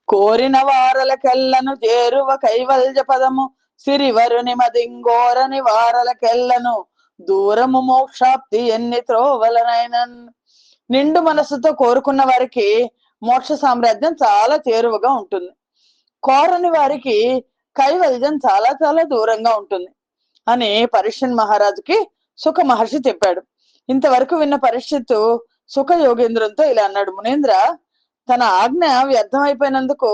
కోరిన వారలకెల్లను చేరువ కైవల్య పదము సిరివరుని మదింగోరని వారలకెల్లను దూరము మోక్షాప్తి ఎన్ని త్రోవలనైనన్. నిండు మనస్సుతో కోరుకున్న వారికి మోక్ష సామ్రాజ్యం చాలా చేరువగా ఉంటుంది. కోరని వారికి కైవల్యం చాలా చాలా దూరంగా ఉంటుంది అని పరీక్షన్ మహారాజుకి సుఖ మహర్షి చెప్పాడు. ఇంతవరకు విన్న పరీక్షిత్తు సుఖ యోగేంద్రంతో ఇలా అన్నాడు. మునీంద్ర, తన ఆజ్ఞ వ్యర్థమైపోయినందుకు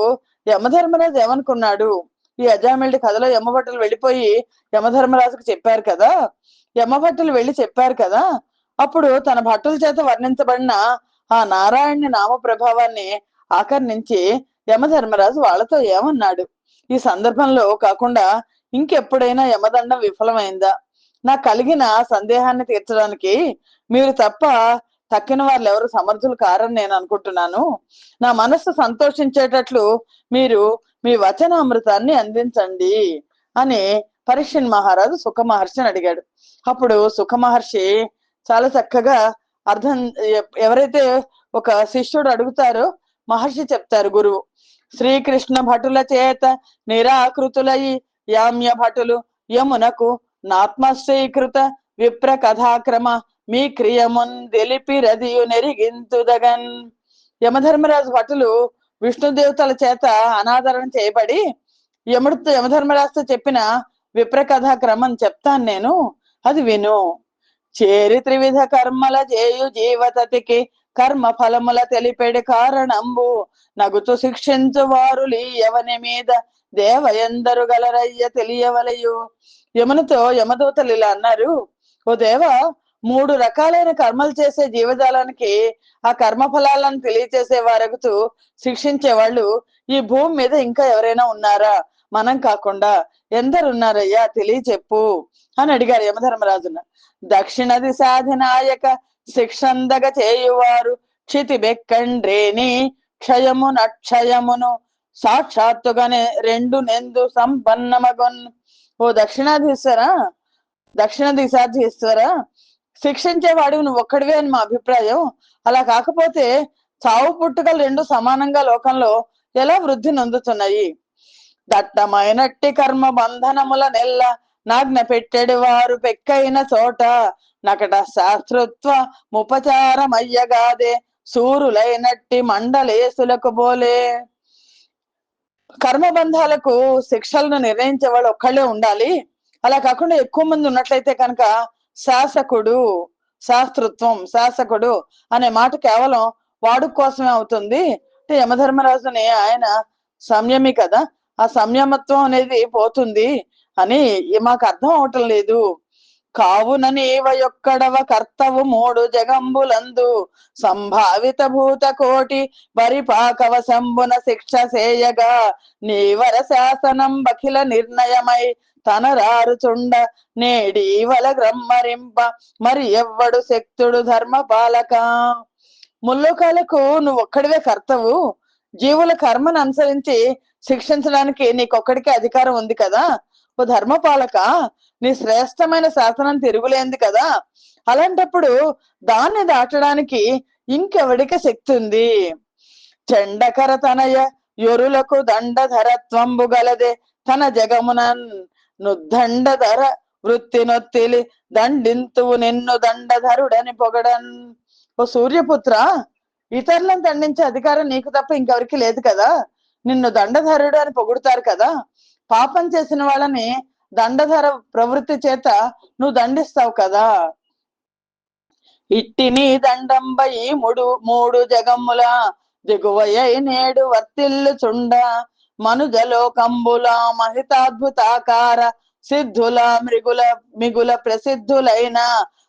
యమధర్మరాజు ఏమనుకున్నాడు? ఈ అజామిళుడి కథలో యమభట్టులు వెళ్ళిపోయి యమధర్మరాజుకు చెప్పారు కదా, యమభట్టులు వెళ్ళి చెప్పారు కదా, అప్పుడు తన భట్టుల చేత వర్ణించబడిన ఆ నారాయణుని నామ ప్రభావాన్ని ఆకర్ణించి యమధర్మరాజు వాళ్ళతో ఏమన్నాడు? ఈ సందర్భంలో కాకుండా ఇంకెప్పుడైనా యమదండం విఫలమైందా? నాకు కలిగిన సందేహాన్ని తీర్చడానికి మీరు తప్ప తక్కిన వాళ్ళు ఎవరు సమర్థులు కారని నేను అనుకుంటున్నాను. నా మనస్సు సంతోషించేటట్లు మీరు మీ వచనామృతాన్ని అందించండి అని పరీక్షన్ మహారాజు సుఖ మహర్షిని అడిగాడు. అప్పుడు సుఖ మహర్షి చాలా చక్కగా అర్థం, ఎవరైతే ఒక శిష్యుడు అడుగుతారో మహర్షి చెప్తారు. గురువు శ్రీకృష్ణ భటుల చేత నిరాకృతులై యామ్య భటులు యమునకు నాత్మశ్రీకృత విప్ర కథాక్రమ మీ క్రియమున్ తెలిపి రదియు నెరిగింతుదగన్. యమధర్మరాజు భటులు విష్ణు దేవతల చేత అనాదరణ చేయబడి యమధర్మరాజుతో చెప్పిన విప్ర కథాక్రమం చెప్తాను నేను, అది విను. చేరి త్రివిధ కర్మల చేయు జీవతతికి కర్మ ఫలముల తెలిపెడి కారణంబు నగుతు శిక్షించు వారులి ఎవని మీద దేవ ఎందరు గలరయ్య తెలియవలయు. యమునితో యమదూతలు ఇలా అన్నారు. ఓ దేవ, 3 రకాలైన కర్మలు చేసే జీవజాలానికి ఆ కర్మ ఫలాలను తెలియచేసే వారగుతూ శిక్షించే వాళ్ళు ఈ భూమి మీద ఇంకా ఎవరైనా ఉన్నారా? మనం కాకుండా ఎందరున్నారయ్యా, తెలియచెప్పు అని అడిగారు యమధర్మరాజును. దక్షిణ దిశాధినాయక శిక్షందగ చేయువారు క్షితి బెక్కండ్రేని క్షయమును సాక్షాత్తుగానే 2 నెందు సంపన్నమగొన్. ఓ దక్షిణ దిశాధీశ్వర, శిక్షించేవాడు నువ్వు ఒక్కడివే అని మా అభిప్రాయం. అలా కాకపోతే చావు పుట్టుకలు 2 సమానంగా లోకంలో ఎలా వృద్ధి నొందుతున్నాయి? దట్టమైనట్టి కర్మ బంధనముల నెల్ల నాజ్ఞ పెట్టెడు వారు పెక్కైన చోట నకట శాస్త్రత్వ ముపచారమయ్యగాదే సూరులైనట్టి మండలేసులకు బోలే. కర్మబంధాలకు శిక్షలను నిర్ణయించే వాళ్ళు ఒక్కళ్ళే ఉండాలి. అలా కాకుండా ఎక్కువ మంది ఉన్నట్లయితే కనుక శాసకుడు అనే మాట కేవలం వాడుక కోసమే అవుతుంది. అంటే యమధర్మరాజుని ఆయన సంయమి కదా, ఆ సంయమత్వం అనేది పోతుంది అని మాకు అర్థం అవటం లేదు. కావున నీవ యొక్కడవ కర్తవు 3 జగంబులందు సంభావిత భూత కోటి బరిపాకవ శంభున శిక్ష సేయగా నీవర శాసనం బఖిల నిర్ణయమై తనరారుచుండ నేడీవల గ్రమ్మరింప మరి ఎవ్వడు శక్తుడు ధర్మ పాలక. ముల్లోకాలకు నువ్వు ఒక్కడివే కర్తవు. జీవుల కర్మను అనుసరించి శిక్షించడానికి నీకొక్కడికే అధికారం ఉంది కదా. ఓ ధర్మపాలక, నీ శ్రేష్టమైన శాసనం తిరుగులేంది కదా. అలాంటప్పుడు దాన్ని దాటడానికి ఇంకెవడికి శక్తి ఉంది? చెండకర తనయ యొరులకు దండధరత్వంబు గలదే తన జగమునన్ నుద్దండధర వృత్తి నొత్తిలి దండింతువు నిన్ను దండధరుడని పొగడన్. ఓ సూర్యపుత్ర, ఇతరులను దండించే అధికారం నీకు తప్ప ఇంకెవరికి లేదు కదా. నిన్ను దండధరుడు అని పొగుడుతారు కదా. పాపం చేసిన వాళ్ళని దండధర ప్రవృత్తి చేత నువ్వు దండిస్తావు కదా. ఇట్టి నీ దండంబై మూడు జగముల దిగువయ్య నేడు వర్తిల్లు చుండ మనుజలోకంబుల మహితాద్భుతాకార సిద్ధుల మిగుల ప్రసిద్ధులైన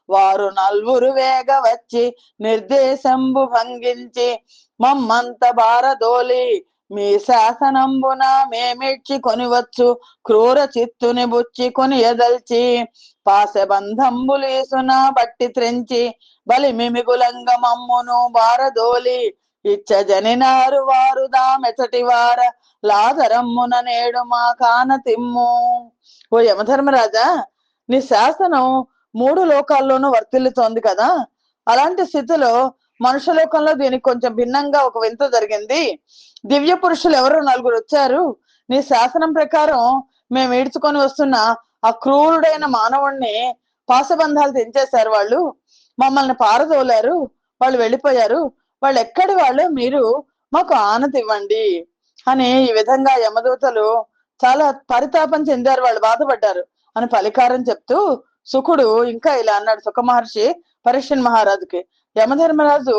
వారు నల్వురు వేగ వచ్చి నిర్దేశంబు భంగించి మమ్మంత బారదోలి మీ శాసనంబున మేమిడ్చి కొనివచ్చు క్రూర చిత్తుని బుచ్చి కొని ఎదల్చి పాశబంధంబులీసున బట్టి త్రెంచి బలి మిమిగులంగ మమ్మును బారదోలి ఇచ్చ జనినారు వారు దామెచటి వార లాదరమ్మున నేడు మా కాన తిమ్ము. ఓ యమధర్మరాజా, నీ శాసనం 3 లోకాల్లోనూ వర్తిల్లుతోంది కదా. అలాంటి స్థితిలో మనుషులోకంలో దీనికి కొంచెం భిన్నంగా ఒక వింత జరిగింది. దివ్య పురుషులు ఎవరో 4 వచ్చారు. నీ శాసనం ప్రకారం మేము ఈడ్చుకొని వస్తున్న ఆ క్రూరుడైన మానవుణ్ణి పాశబంధాలు తెంచేశారు. వాళ్ళు మమ్మల్ని పారదోలారు. వాళ్ళు వెళ్ళిపోయారు. వాళ్ళు ఎక్కడి వాళ్ళు, మీరు మాకు ఆనతి ఇవ్వండి అని ఈ విధంగా యమదూతలు చాలా పరితాపం చెందారు. వాళ్ళు బాధపడ్డారు అని పలికారం చెప్తూ సుఖుడు ఇంకా ఇలా అన్నాడు. సుఖ మహర్షి పరీక్షణ్ మహారాజుకి, యమధర్మరాజు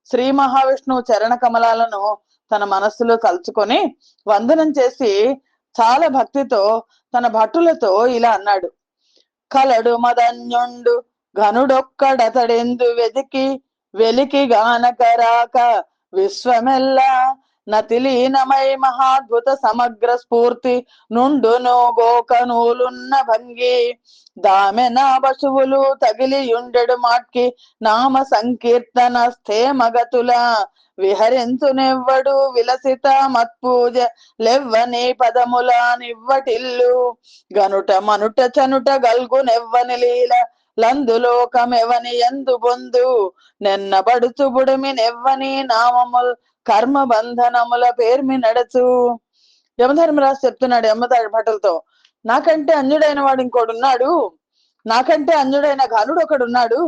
శ్రీ మహావిష్ణువు చరణ కమలాలను తన మనస్సులో తలుచుకొని వందనం చేసి చాలా భక్తితో తన భటులతో ఇలా అన్నాడు. కలడు మదన్యుండు ఘనుడొక్కడతడెందు వెలికి గానకరాక విశ్వమెల్లా నతిలీనమై మహాద్భుత సమగ్ర స్ఫూర్తి నుండును గోక నూలున్న భంగి దామెన పశువులు తగిలియుండెడు మాట్కి నామ సంకీర్తన స్థేమగతుల విహరించునెవ్వడు విలసిత మత్పూజ లెవ్వని పదముల నివ్వటిల్లు గనుట మనుట చనుట గల్గునెవ్వని లీల లందులోకమెవని ఎందు బొందు నెన్నబడుచు బుడిమి నెవ్వని నామముల్ కర్మ బంధనముల పేర్మి నడచు. యమధర్మరాజు చెప్తున్నాడు యమధర్మ భటులతో, నాకంటే అన్యుడైన వాడు ఇంకోడున్నాడు. నాకంటే అన్యుడైన ఘనుడు ఒకడున్నాడు.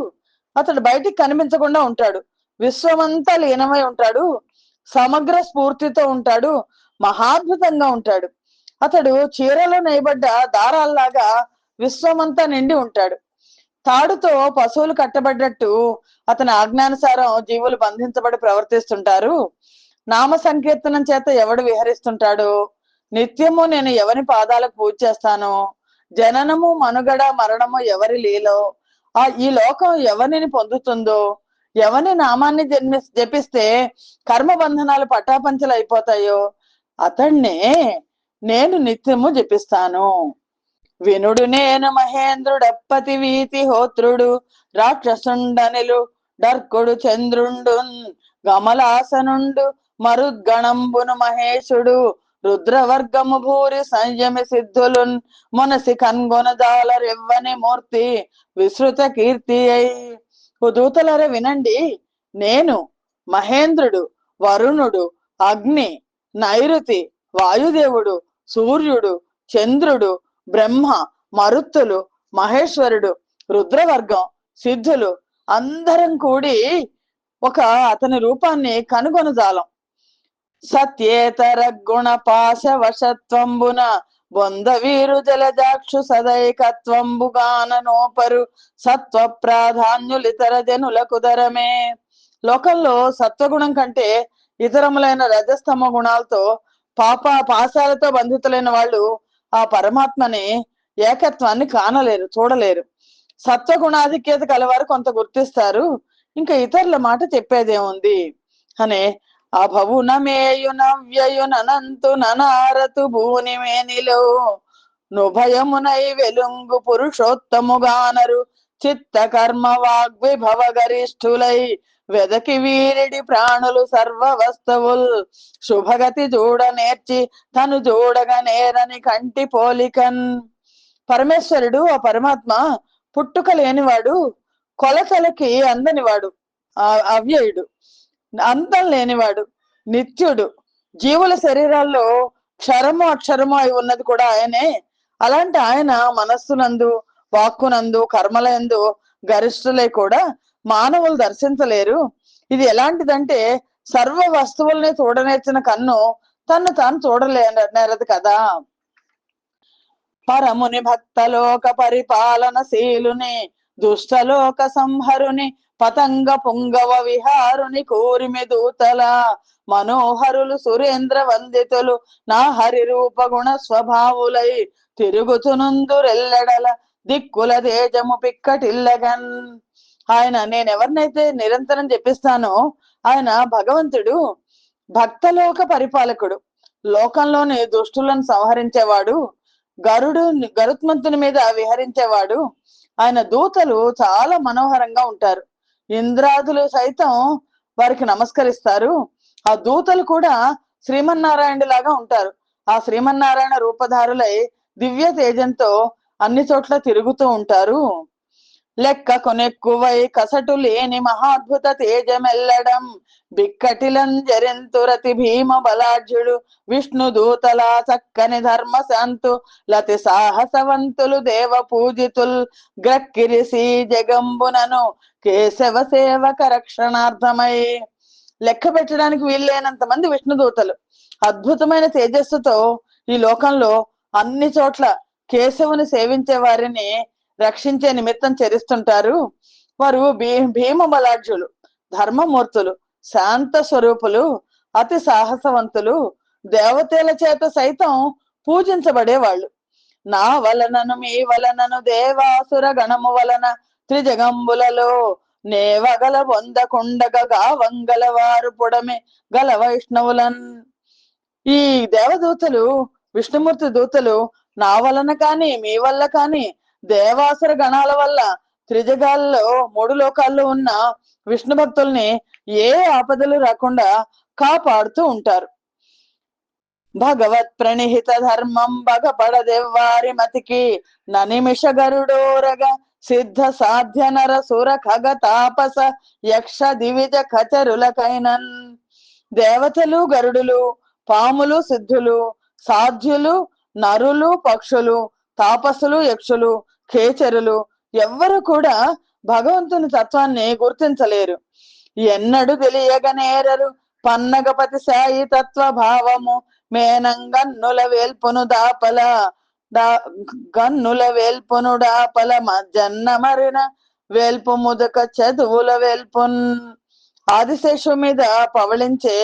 అతడు బయటికి కనిపించకుండా ఉంటాడు. విశ్వమంతా లీనమై ఉంటాడు. సమగ్ర స్ఫూర్తితో ఉంటాడు. మహాద్భుతంగా ఉంటాడు. అతడు చీరలో నేయబడ్డ దారాల్లాగా విశ్వమంతా నిండి ఉంటాడు. తాడుతో పశువులు కట్టబడ్డట్టు అతని ఆజ్ఞానుసారం జీవులు బంధించబడి ప్రవర్తిస్తుంటారు. నామ సంకీర్తనం చేత ఎవడు విహరిస్తుంటాడు? నిత్యము నేను ఎవరి పాదాలకు పూజ చేస్తాను. జననము మనుగడ మరణము ఎవరి లీలో, ఈ లోకం ఎవరిని పొందుతుందో, ఎవరి నామాన్ని జపిస్తే కర్మ బంధనాలు పటాపంచలు అయిపోతాయో అతన్నే నేను నిత్యము జపిస్తాను. వినుడు నేను మహేంద్రుడప్పతి వీతి హోత్రుడు రాక్షసుండనిలు డర్కుడు చంద్రుండు గమలాసనుండు మరుద్గణంబును మహేశుడు రుద్రవర్గము భూరి సంయమి సిద్ధులున్ మునసి కన్గొనజాలరెవ్వని మూర్తి విశ్రుత కీర్తి అయి. దూతలరే వినండి, నేను మహేంద్రుడు, వరుణుడు, అగ్ని, నైరుతి, వాయుదేవుడు, సూర్యుడు, చంద్రుడు, బ్రహ్మ, మరుత్తులు, మహేశ్వరుడు, రుద్రవర్గం, సిద్ధులు అందరం కూడి ఒక అతని రూపాన్ని కనుగొనజాలం. సత్యేతర గుణ పాశ వశత్వంబున బొంద వీరు జలజాక్షు సదైకత్వంబుగాన నోపరు సత్వ ప్రాధాన్యులితర జనులకు దరమే. లోకంలో సత్వగుణం కంటే ఇతరములైన రజస్తమ గుణాలతో పాశాలతో బంధితులైన వాళ్ళు ఆ పరమాత్మని ఏకత్వాన్ని కానలేరు, చూడలేరు. సత్వగుణాధిక్యత కలవారు కొంత గుర్తిస్తారు. ఇంకా ఇతరుల మాట చెప్పేదేముంది అనే అభవునమేయున వ్యయునంతు ననారతు భూనిమేనిలో నుభయమునై వెలుంగు పురుషోత్తముగానరు చిత్త కర్మ వాగ్విభవ గరిష్ఠులై వెదకి వీరిడి ప్రాణులు సర్వ వస్తువుల్ శుభగతి చూడ నేర్చి తను చూడగ నేరని కంటి పోలికన్. పరమేశ్వరుడు, ఆ పరమాత్మ పుట్టుక లేనివాడు, కొలతలకి అందనివాడు, అవ్యయుడు, అంతం లేనివాడు, నిత్యుడు. జీవుల శరీరాల్లో క్షరము అక్షరము అయి ఉన్నది కూడా ఆయనే. అలాంటి ఆయన మనస్సునందు, వాక్కునందు, కర్మలందు గరిష్ఠులై కూడా మానవులు దర్శించలేరు. ఇది ఎలాంటిదంటే సర్వ వస్తువుల్ని చూడనేర్చిన కన్ను తన్ను తాను చూడలేనది కదా. పరముని భక్తలోక పరిపాలన శీలుని, దుష్టలోక సంహరుని, పతంగ పుంగవ విహారుని, కూరిమి దూతల మనోహరులు, సురేంద్ర వందితులు, నా హరి రూప గుణ స్వభావులై తిరుగుతునుందురెల్లెడల, దిక్కుల తేజము పిక్కటిల్లగన్. ఆయన నేనెవరినైతే నిరంతరం జపిస్తానో ఆయన భగవంతుడు, భక్తలోక పరిపాలకుడు, లోకంలోని దుష్టులను సంహరించేవాడు, గరుత్మంతుని మీద విహరించేవాడు. ఆయన దూతలు చాలా మనోహరంగా ఉంటారు. ఇంద్రాదులు సైతం వారికి నమస్కరిస్తారు. ఆ దూతలు కూడా శ్రీమన్నారాయణుడి లాగా ఉంటారు. ఆ శ్రీమన్నారాయణ రూపధారులై దివ్య తేజంతో అన్ని చోట్ల తిరుగుతూ ఉంటారు. లెక్క కొనెక్కువై కసటు లేని మహాద్భుత తేజమెల్లడం, బిక్కటిలంజరింతురతి భీమ బలాఢ్యుడు, విష్ణు దూతల చక్కని ధర్మ శాంతు, లతి సాహసవంతులు, దేవ పూజితుల్, గ్రక్కిరిసి జగంబునను కేశవ సేవక రక్షణార్థమై. లెక్క పెట్టడానికి వీల్లేనంత మంది విష్ణుదూతలు అద్భుతమైన తేజస్సుతో ఈ లోకంలో అన్ని చోట్ల కేశవుని సేవించే వారిని రక్షించే నిమిత్తం చరిస్తుంటారు. వారు భీమ బలాఢ్యులు, ధర్మమూర్తులు, శాంత స్వరూపులు, అతి సాహసవంతులు, దేవతల చేత సైతం పూజించబడేవాళ్ళు. నా వలనను మీ వలనను దేవాసుర గణము వలన త్రిజగంబులలో నేవగల పొందకుండగా వంగలవారు పుడమే గల వైష్ణవులన్. ఈ దేవదూతలు, విష్ణుమూర్తి దూతలు నా వలన కాని మీ వల్ల కాని దేవాసుర గణాల వల్ల త్రిజగాల్లో 3 లోకాల్లో ఉన్న విష్ణు భక్తుల్ని ఏ ఆపదలు రాకుండా కాపాడుతూ ఉంటారు. భగవత్ ప్రణిహిత ధర్మం బగపడదెవ్వారి మతికి, ననిమిష గరుడోరగ సిద్ధ సాధ్య నర సుర ఖగ తాపస యక్ష దివిజ ఖచరులకైనన్. దేవతలు, గరుడులు, పాములు, సిద్ధులు, సాధ్యులు, నరులు, పక్షులు, తాపసులు, యక్షులు, ఖేచరులు ఎవ్వరు కూడా భగవంతుని తత్వాన్ని గుర్తించలేరు. ఎన్నడు తెలియగనేరరు పన్నగపతి సాయి తత్వ భావము, మేనంగన్నుల వేల్పును దాపల గన్నుల వేల్పును డాపల జన్న మరిన వేల్పు ముదక చదువుల వేల్పున్. ఆదిశేషు మీద పవళించే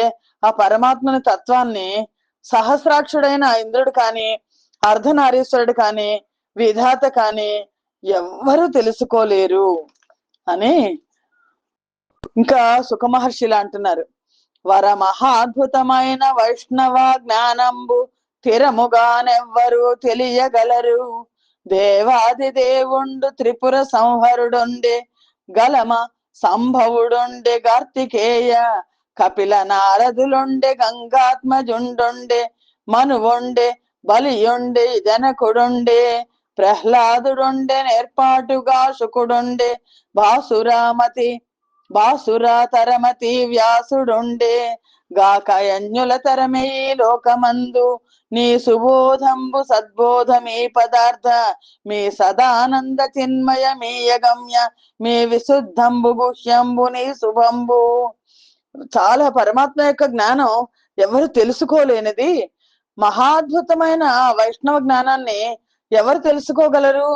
ఆ పరమాత్మని తత్వాన్ని సహస్రాక్షుడైన ఇంద్రుడు కాని, అర్ధనారీశ్వరుడు కాని, విధాత కాని ఎవ్వరూ తెలుసుకోలేరు అని ఇంకా సుఖమహర్షిలా అంటున్నారు. వర మహాద్భుతమైన వైష్ణవ జ్ఞానంబు స్థిరముగానెవ్వరు తెలియగలరు. దేవాది దేవుండు త్రిపుర సంహరుడుండే గలమ సంభవుడుండే కార్తికేయ, కపిల నారదులుండే గంగాత్మజుండుండే మనువుండే బలియుండే జనకుడుండే, ప్రహ్లాదుడుండే నేర్పాటుగా శుకుడుండే, బాసురా తరమతి వ్యాసుడుండే, గాకయన్యుల తరమే లోకమందు, నీ సుబోధంబు సద్బోధమీ పదార్థ, మీ సదానంద చిన్మయ మీ యగమ్య, మీ విశుద్ధంబు గుహ్యంబు నీ శుభంబు. చాలా పరమాత్మ యొక్క జ్ఞానం ఎవరు తెలుసుకోలేనిది. మహాద్భుతమైన వైష్ణవ జ్ఞానాన్ని ఎవరు తెలుసుకోగలరు?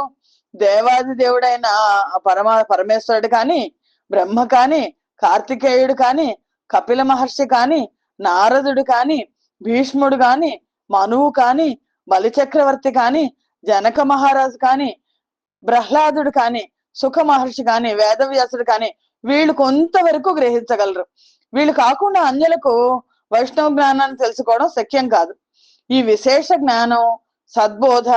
దేవాది దేవుడైన పరమేశ్వరుడు కాని, బ్రహ్మ కాని, కార్తికేయుడు కాని, కపిల మహర్షి కాని, నారదుడు కాని, భీష్ముడు కాని, మనువు కాని, బలిచక్రవర్తి కాని, జనక మహారాజు కాని, ప్రహ్లాదుడు కాని, సుఖ మహర్షి కాని, వేదవ్యాసుడు కాని వీళ్ళు కొంతవరకు గ్రహించగలరు. వీళ్ళు కాకుండా అన్యులకు వైష్ణవ జ్ఞానాన్ని తెలుసుకోవడం శక్యం కాదు. ఈ విశేష జ్ఞానం, సద్బోధ,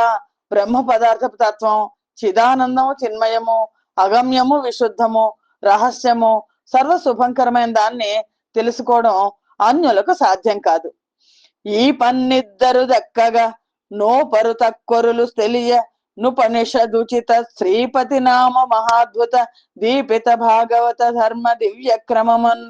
బ్రహ్మ పదార్థ తత్వం, చిదానందము, చిన్మయము, అగమ్యము, విశుద్ధము, రహస్యము, సర్వ శుభంకరమైన దాన్ని తెలుసుకోవడం అన్యులకు సాధ్యం కాదు. ఈ పన్నిద్దరు దక్కగా నోపరు తక్కొరులు తెలియ నుపనిషదుచిత శ్రీపతి నామ మహాద్భుత దీపిత భాగవత ధర్మ దివ్య క్రమమున్.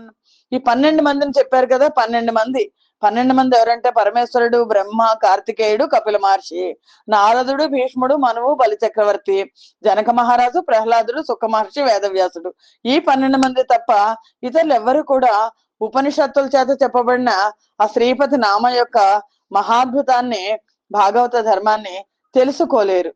ఈ 12 మందిని చెప్పారు కదా. 12 మంది ఎవరంటే పరమేశ్వరుడు, బ్రహ్మ, కార్తికేయుడు, కపిల మహర్షి, నారదుడు, భీష్ముడు, మనువు, బలి చక్రవర్తి, జనక మహారాజు, ప్రహ్లాదుడు, సుఖ మహర్షి, వేదవ్యాసుడు. ఈ 12 మంది తప్ప ఇతరులు ఎవరు కూడా ఉపనిషత్తుల చేత చెప్పబడిన ఆ శ్రీపతి నామ యొక్క మహాద్భుతాన్ని, భాగవత ధర్మాన్ని తెలుసుకోలేరు.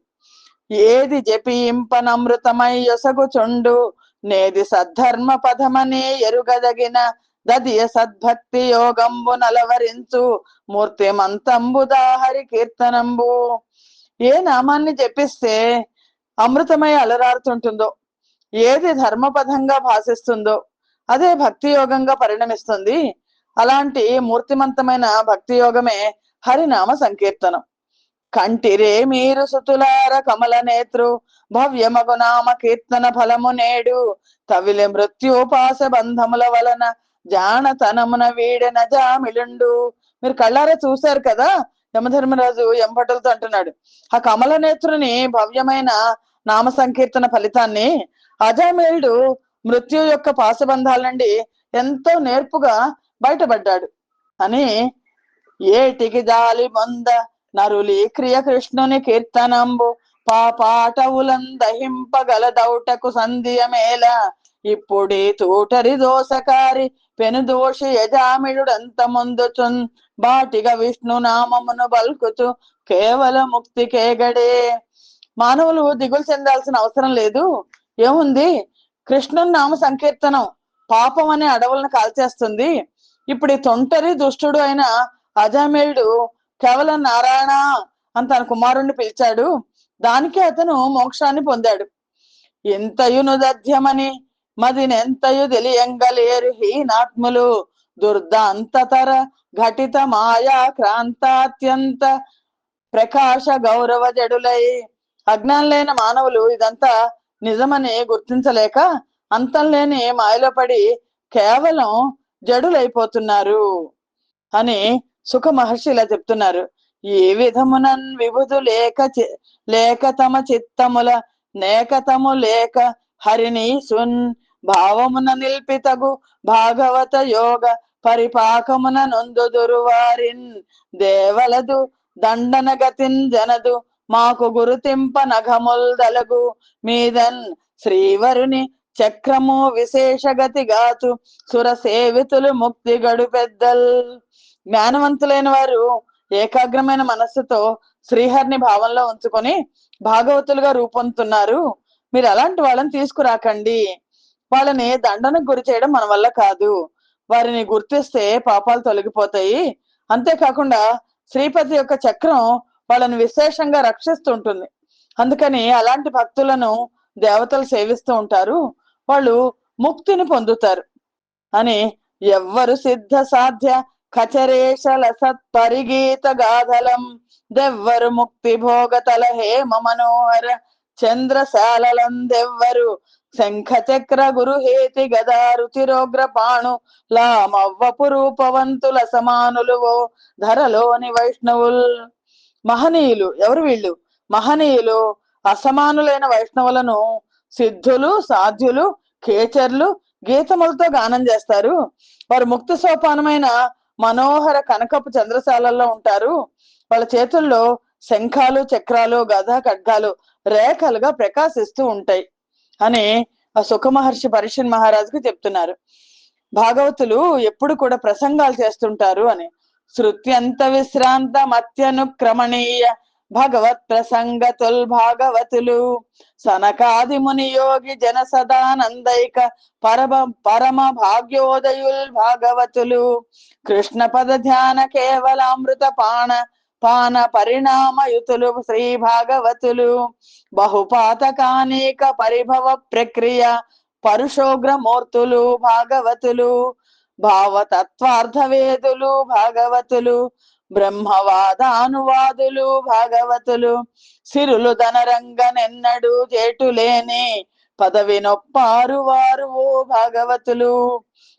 ఏది జపింపనమృతమై యొసగుచుండు, నేది సద్ధర్మ పదమనే ఎరుగదగిన దదియ సద్భక్తి యోగంబు నలవరించు మూర్తిమంతంబుదాహరి కీర్తనంబు. ఏ నామాన్ని జపిస్తే అమృతమై అలరారుతుంటుందో, ఏది ధర్మపదంగా భాషిస్తుందో అదే భక్తి యోగంగా పరిణమిస్తుంది. అలాంటి మూర్తిమంతమైన భక్తి యోగమే హరినామ సంకీర్తనం. కంటిరే మీరు సుతులార కమల నేత్రు, భవ్యమగు నామ కీర్తన ఫలము నేడు, తవిలి మృత్యుపాస బంధముల వలన జానతనమున వీడెన జామిలుండు. మీరు కళ్ళారా చూశారు కదా, యమధర్మరాజు ఎంపటలతో అంటున్నాడు, ఆ కమల నేత్రుని భవ్యమైన నామ సంకీర్తన ఫలితాన్ని అజామిలుడు మృత్యు యొక్క పాశబంధాల నుండి ఎంతో నేర్పుగా బయటపడ్డాడు అని. ఏటికి జాలి మొంద నరులి క్రియ కృష్ణుని కీర్తనంబు పాపాటవులందహింపగలదౌటకు సంధియమేల, ఇప్పుడీ తూటరి దోషకారి పెను దోషి యజామిడుడంత ముందుచున్, బాటిగా విష్ణు నామమును బల్కుచు కేవల ముక్తి కేగడే. మానవులు దిగులు చెందాల్సిన అవసరం లేదు. ఏముంది, కృష్ణుని నామ సంకీర్తనం పాపం అనే అడవులను కాల్చేస్తుంది. ఇప్పుడు ఈ తొంటరి దుష్టుడు అయిన అజామేయుడు కేవలం నారాయణ అని తన కుమారుణ్ణి పిలిచాడు. దానికే అతను మోక్షాన్ని పొందాడు. ఎంతయును దధ్యమని మదినెంతయు తెలియంగలేరు హీనాత్ములు, దుర్దాంతతర ఘటిత మాయా క్రాంతాత్యంత ప్రకాశ గౌరవ జడులై. అజ్ఞానులైన మానవులు ఇదంతా నిజమని గుర్తించలేక అంతం లేని మాయలో పడి కేవలం జడులైపోతున్నారు అని సుఖ మహర్షి ఇలా చెప్తున్నారు. ఏ విధమునన్ విభుదు లేక తమ చిత్తముల నేకతము లేక హరిని సున్, భావమున నిల్పితగు భాగవత యోగ పరిపాకమున నొందుదురు వారిన్, దేవలదు దండన గతిన్ జనదు మాకు గురుతింప నఘముల్ దలగు మీదన్, శ్రీవరుని చక్రము విశేషగతి గాతు సుర సేవితులు ముక్తి గడు పెద్దల్. జ్ఞానవంతులైన వారు ఏకాగ్రమైన మనస్సుతో శ్రీహరిని భావంలో ఉంచుకొని భాగవతులుగా రూపొందుతున్నారు. మీరు అలాంటి వాళ్ళని తీసుకురాకండి. వాళ్ళని దండనకు గురి చేయడం మన వల్ల కాదు. వారిని గుర్తిస్తే పాపాలు తొలగిపోతాయి. అంతేకాకుండా శ్రీపతి యొక్క చక్రం వాళ్ళని విశేషంగా రక్షిస్తుంటుంది. అందుకని అలాంటి భక్తులను దేవతలు సేవిస్తూ ఉంటారు. వాళ్ళు ముక్తిని పొందుతారు అని. ఎవ్వరు సిద్ధ సాధ్య ఖచరేశల సత్పరిగీత గాధలం, దెవ్వరు ముక్తి భోగతల హేమ మనోహర చంద్రశాలందెవ్వరు, శంఖ చక్ర గురు హేతి గదారు తిరోగ్ర పాణు లామవ్వపు రూపవంతుల సమానులు ఓ ధరలోని వైష్ణవుల్. మహనీయులు ఎవరు వీళ్ళు? మహనీయులు అసమానులైన వైష్ణవులను సిద్ధులు, సాధ్యులు, కేచర్లు గీతములతో గానం చేస్తారు. వారు ముక్తి సోపానమైన మనోహర కనకపు చంద్రశాలల్లో ఉంటారు. వాళ్ళ చేతుల్లో శంఖాలు, చక్రాలు, గద, ఖడ్గాలు రేఖలుగా ప్రకాశిస్తూ ఉంటాయి అని ఆ సుఖ మహర్షి పరీక్షణ్ మహారాజుకు చెప్తున్నారు. భాగవతులు ఎప్పుడు కూడా ప్రసంగాలు చేస్తుంటారు అని. శృత్యంత విశ్రాంత మత్యనుక్రమణీయ భగవత్ ప్రసంగతుల్ భాగవతులు, సనకాది ముని యోగి జన సదానందైక పరమ భాగ్యోదయుల్ భాగవతులు, కృష్ణ పద ధ్యాన కేవలామృత పాన పరిణామయుతులు శ్రీ భాగవతులు, బహుపాతకానేక పరిభవ ప్రక్రియ పరుషోగ్రమూర్తులు భాగవతులు, భావతత్వార్థవేదులు భాగవతులు, బ్రహ్మవాదానువాదులు భాగవతులు, సిరులు ధనరంగనెన్నడు చేటులేని పదవి నొప్పారు వారు ఓ భాగవతులు.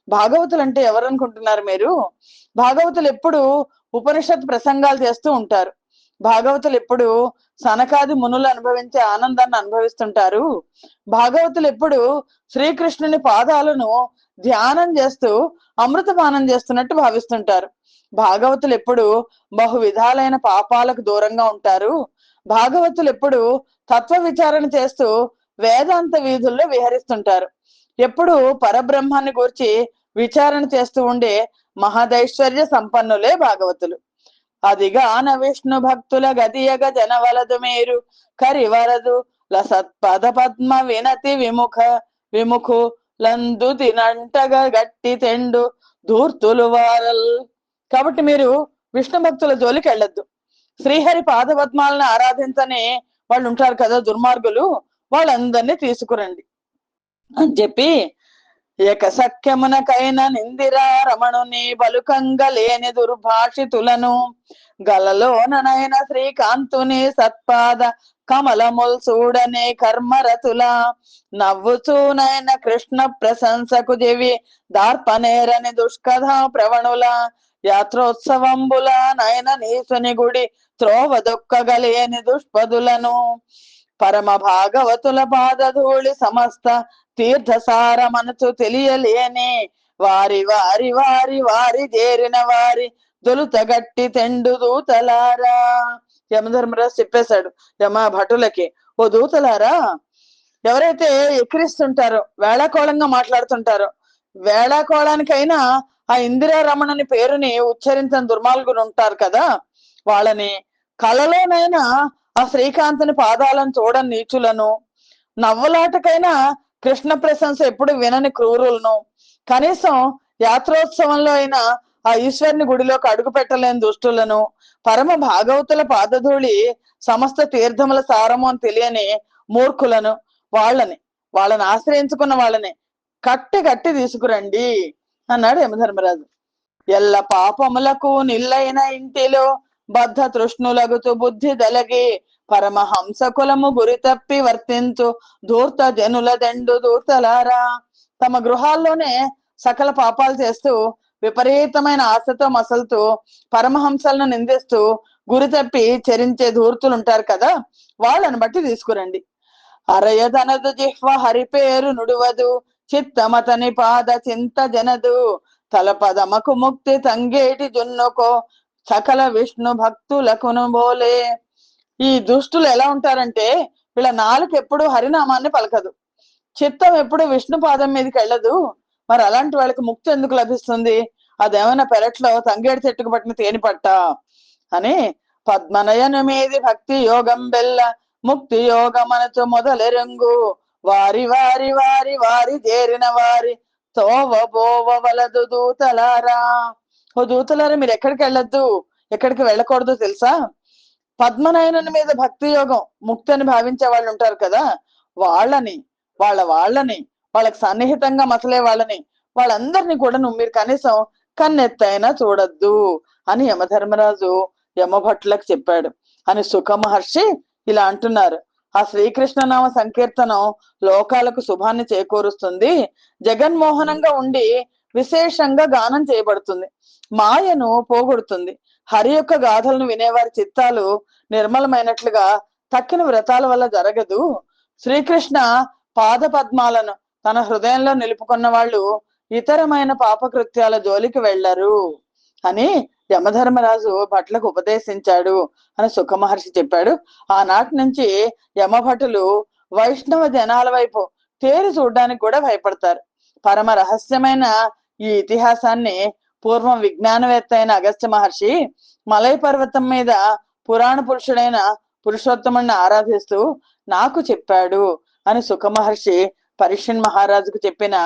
భాగవతులు అంటే ఎవరు అనుకుంటున్నారు మీరు? భాగవతులు ఎప్పుడు ఉపనిషత్ ప్రసంగాలు చేస్తూ ఉంటారు. భాగవతులు ఎప్పుడు సనకాది మునులు అనుభవించే ఆనందాన్ని అనుభవిస్తుంటారు. భాగవతులు ఎప్పుడు శ్రీకృష్ణుని పాదాలను ధ్యానం చేస్తూ అమృతపానం చేస్తున్నట్టు భావిస్తుంటారు. భాగవతులు ఎప్పుడు బహు విధాలైన పాపాలకు దూరంగా ఉంటారు. భాగవతులు ఎప్పుడు తత్వ విచారణ చేస్తూ వేదాంత వీధుల్లో విహరిస్తుంటారు. ఎప్పుడు పరబ్రహ్మాన్ని గురించి విచారణ చేస్తూ ఉండే మహదైశ్వర్య సంపన్నులే భాగవతులు. అదిగాన విష్ణు భక్తుల గదియగ జనవలదు మీరు కరివరదు లసత్పద పద్మ వినతి విముఖు లందు తినంటగా గట్టి తెండు ధూర్తులు వారల్. కాబట్టి మీరు విష్ణు భక్తుల జోలికి వెళ్ళొద్దు. శ్రీహరి పాద పద్మాలను ఆరాధించని వాళ్ళు ఉంటారు కదా దుర్మార్గులు, వాళ్ళందరినీ తీసుకురండి అని చెప్పి ఏక సఖ్యమునకైన నిందిరా రమణుని బలుకంగ లేని దుర్భాషితులను గలలోననైన శ్రీకాంతుని సత్పాద కమలముల్ చూడనే కర్మరతుల నవ్వుచూనైన కృష్ణ ప్రశంసకు చెవి దార్పనేరని దుష్కథ ప్రవణుల యాత్రోత్సవంబుల నయన నీసుని గుడి త్రోవ దొక్కగలేని దుష్పదులను పరమ భాగవతుల పాదధూళి సమస్త తీర్థసార మనసు తెలియలేని వారి వారి వారి వారి చేరిన వారి దొలుతగట్టి తెండు దూతలారా. యమధర్మరాజు చెప్పేశాడు యమ భటులకి, ఓ దూతలారా, ఎవరైతే ఎక్కిరిస్తుంటారో వేళాకోళంగా మాట్లాడుతుంటారో, వేళాకోళానికైనా ఆ ఇందిరారమణని పేరుని ఉచ్చరించని దుర్మార్గులు ఉంటారు కదా, వాళ్ళని కలలోనైనా ఆ శ్రీకాంతుని పాదాలను చూడని నీచులను, నవ్వులాటకైనా కృష్ణ ప్రశంస ఎప్పుడు వినని క్రూరులను, కనీసం యాత్రోత్సవంలో అయినా ఆ ఈశ్వరుని గుడిలోకి అడుగు పెట్టలేని దుష్టులను, పరమ భాగవతుల పాదధూళి సమస్త తీర్థముల సారము అని తెలియని మూర్ఖులను, వాళ్ళని ఆశ్రయించుకున్న వాళ్ళని కట్టి తీసుకురండి అన్నాడు యమధర్మరాజు. ఎల్ల పాపములకు నిల్లైన ఇంటిలో బద్ధ తృష్ణులగుతూ బుద్ధి దలగి పరమహంస కులము గురి తప్పి వర్తించు ధూర్త జనుల దెండు దూర్తలారా. తమ గృహాల్లోనే సకల పాపాలు చేస్తూ విపరీతమైన ఆశతో మసలుతూ పరమహంసలను నిందిస్తూ గురి తప్పి చరించే ధూర్తులు ఉంటారు కదా, వాళ్ళని బట్టి తీసుకురండి. అరయదనదు జిహ్వ హరిపేరు నుడువదు చిత్తమతని పాద చింత జనదు తలపదమకు ముక్తి తంగేటి జున్నుకో సకల విష్ణు భక్తులకును బోలే. ఈ దుష్టులు ఎలా ఉంటారంటే వీళ్ళ నాలుక ఎప్పుడు హరినామాన్ని పలకదు, చిత్తం ఎప్పుడు విష్ణు పాదం మీదకి వెళ్ళదు. మరి అలాంటి వాళ్ళకి ముక్తి ఎందుకు లభిస్తుంది? అదేమైనా పెరట్లో తంగేడు చెట్టుకు పట్టిన తేనె పట్ట అని పద్మనయను మీది భక్తి యోగం బెల్ల ముక్తి యోగమనచు మొదలెరంగు వారి వారి వారి వారి చేరిన వారి తోవ బోవ వలదు దూతలారా. ఓ దూతలారా, మీరు ఎక్కడికి వెళ్ళొద్దు, ఎక్కడికి వెళ్ళకూడదు తెలుసా? పద్మనయనుని మీద భక్తి యోగం ముక్తి అని భావించే వాళ్ళు ఉంటారు కదా, వాళ్ళని వాళ్ళకి సన్నిహితంగా మసలే వాళ్ళందరినీ కూడా మీరు కనీసం కన్నెత్తైనా చూడొద్దు అని యమధర్మరాజు యమభట్లకు చెప్పాడు అని సుఖ మహర్షి ఇలా అంటున్నారు. ఆ శ్రీకృష్ణనామ సంకీర్తనం లోకాలకు శుభాన్ని చేకూరుస్తుంది, జగన్మోహనంగా ఉండి విశేషంగా గానం చేయబడుతుంది, మాయను పోగొడుతుంది. హరి యొక్క గాథలను వినేవారి చిత్తాలు నిర్మలమైనట్లుగా తక్కిన వ్రతాల వల్ల జరగదు. శ్రీకృష్ణ పాద పద్మాలను తన హృదయంలో నిలుపుకున్న వాళ్ళు ఇతరమైన పాపకృత్యాల జోలికి వెళ్లరు అని యమధర్మరాజు భట్లకు ఉపదేశించాడు అని సుఖ మహర్షి చెప్పాడు. ఆనాటి నుంచి యమభటులు వైష్ణవ జనాల వైపు తేరి చూడడానికి కూడా భయపడతారు. పరమ రహస్యమైన ఈ ఇతిహాసాన్ని పూర్వం విజ్ఞానవేత్త అయిన అగస్త్య మహర్షి మలై పర్వతం మీద పురాణ పురుషుడైన పురుషోత్తముడిని ఆరాధిస్తూ నాకు చెప్పాడు అని సుఖ మహర్షి పరీక్షన్ మహారాజుకు చెప్పిన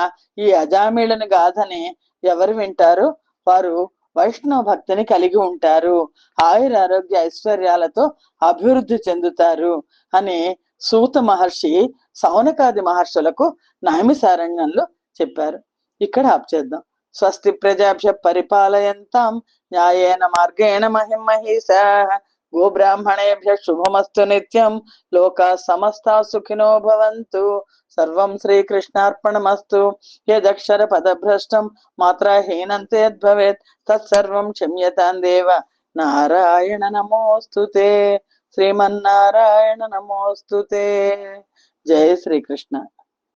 ఈ అజామీళుని గాథని ఎవరు వింటారు? వారు వైష్ణవ భక్తిని కలిగి ఉంటారు, ఆయుర ఆరోగ్య ఐశ్వర్యాలతో అభివృద్ధి చెందుతారు అని సూత మహర్షి సౌనకాది మహర్షులకు నైమిసారణ్యంలో చెప్పారు. ఇక్కడ ఆప్ చేద్దాం. స్వస్తి ప్రజాభ్య పరిపాలయంతాం న్యాయేన మార్గేణ మహిమహీషాః గోబ్రాహ్మణేభ్య శుభమస్తు నిత్యం లోకా సమస్తా సుఖినో భవంతు. సర్వం శ్రీకృష్ణార్పణమస్తు. యదక్షర పదభ్రష్టం మాత్రాహీనం తద్భవేత్ తత్సర్వం క్షమ్యతాం దేవ నారాయణ నమోస్తుతే. శ్రీమన్నారాయణ నమోస్తుతే. జయ శ్రీకృష్ణ.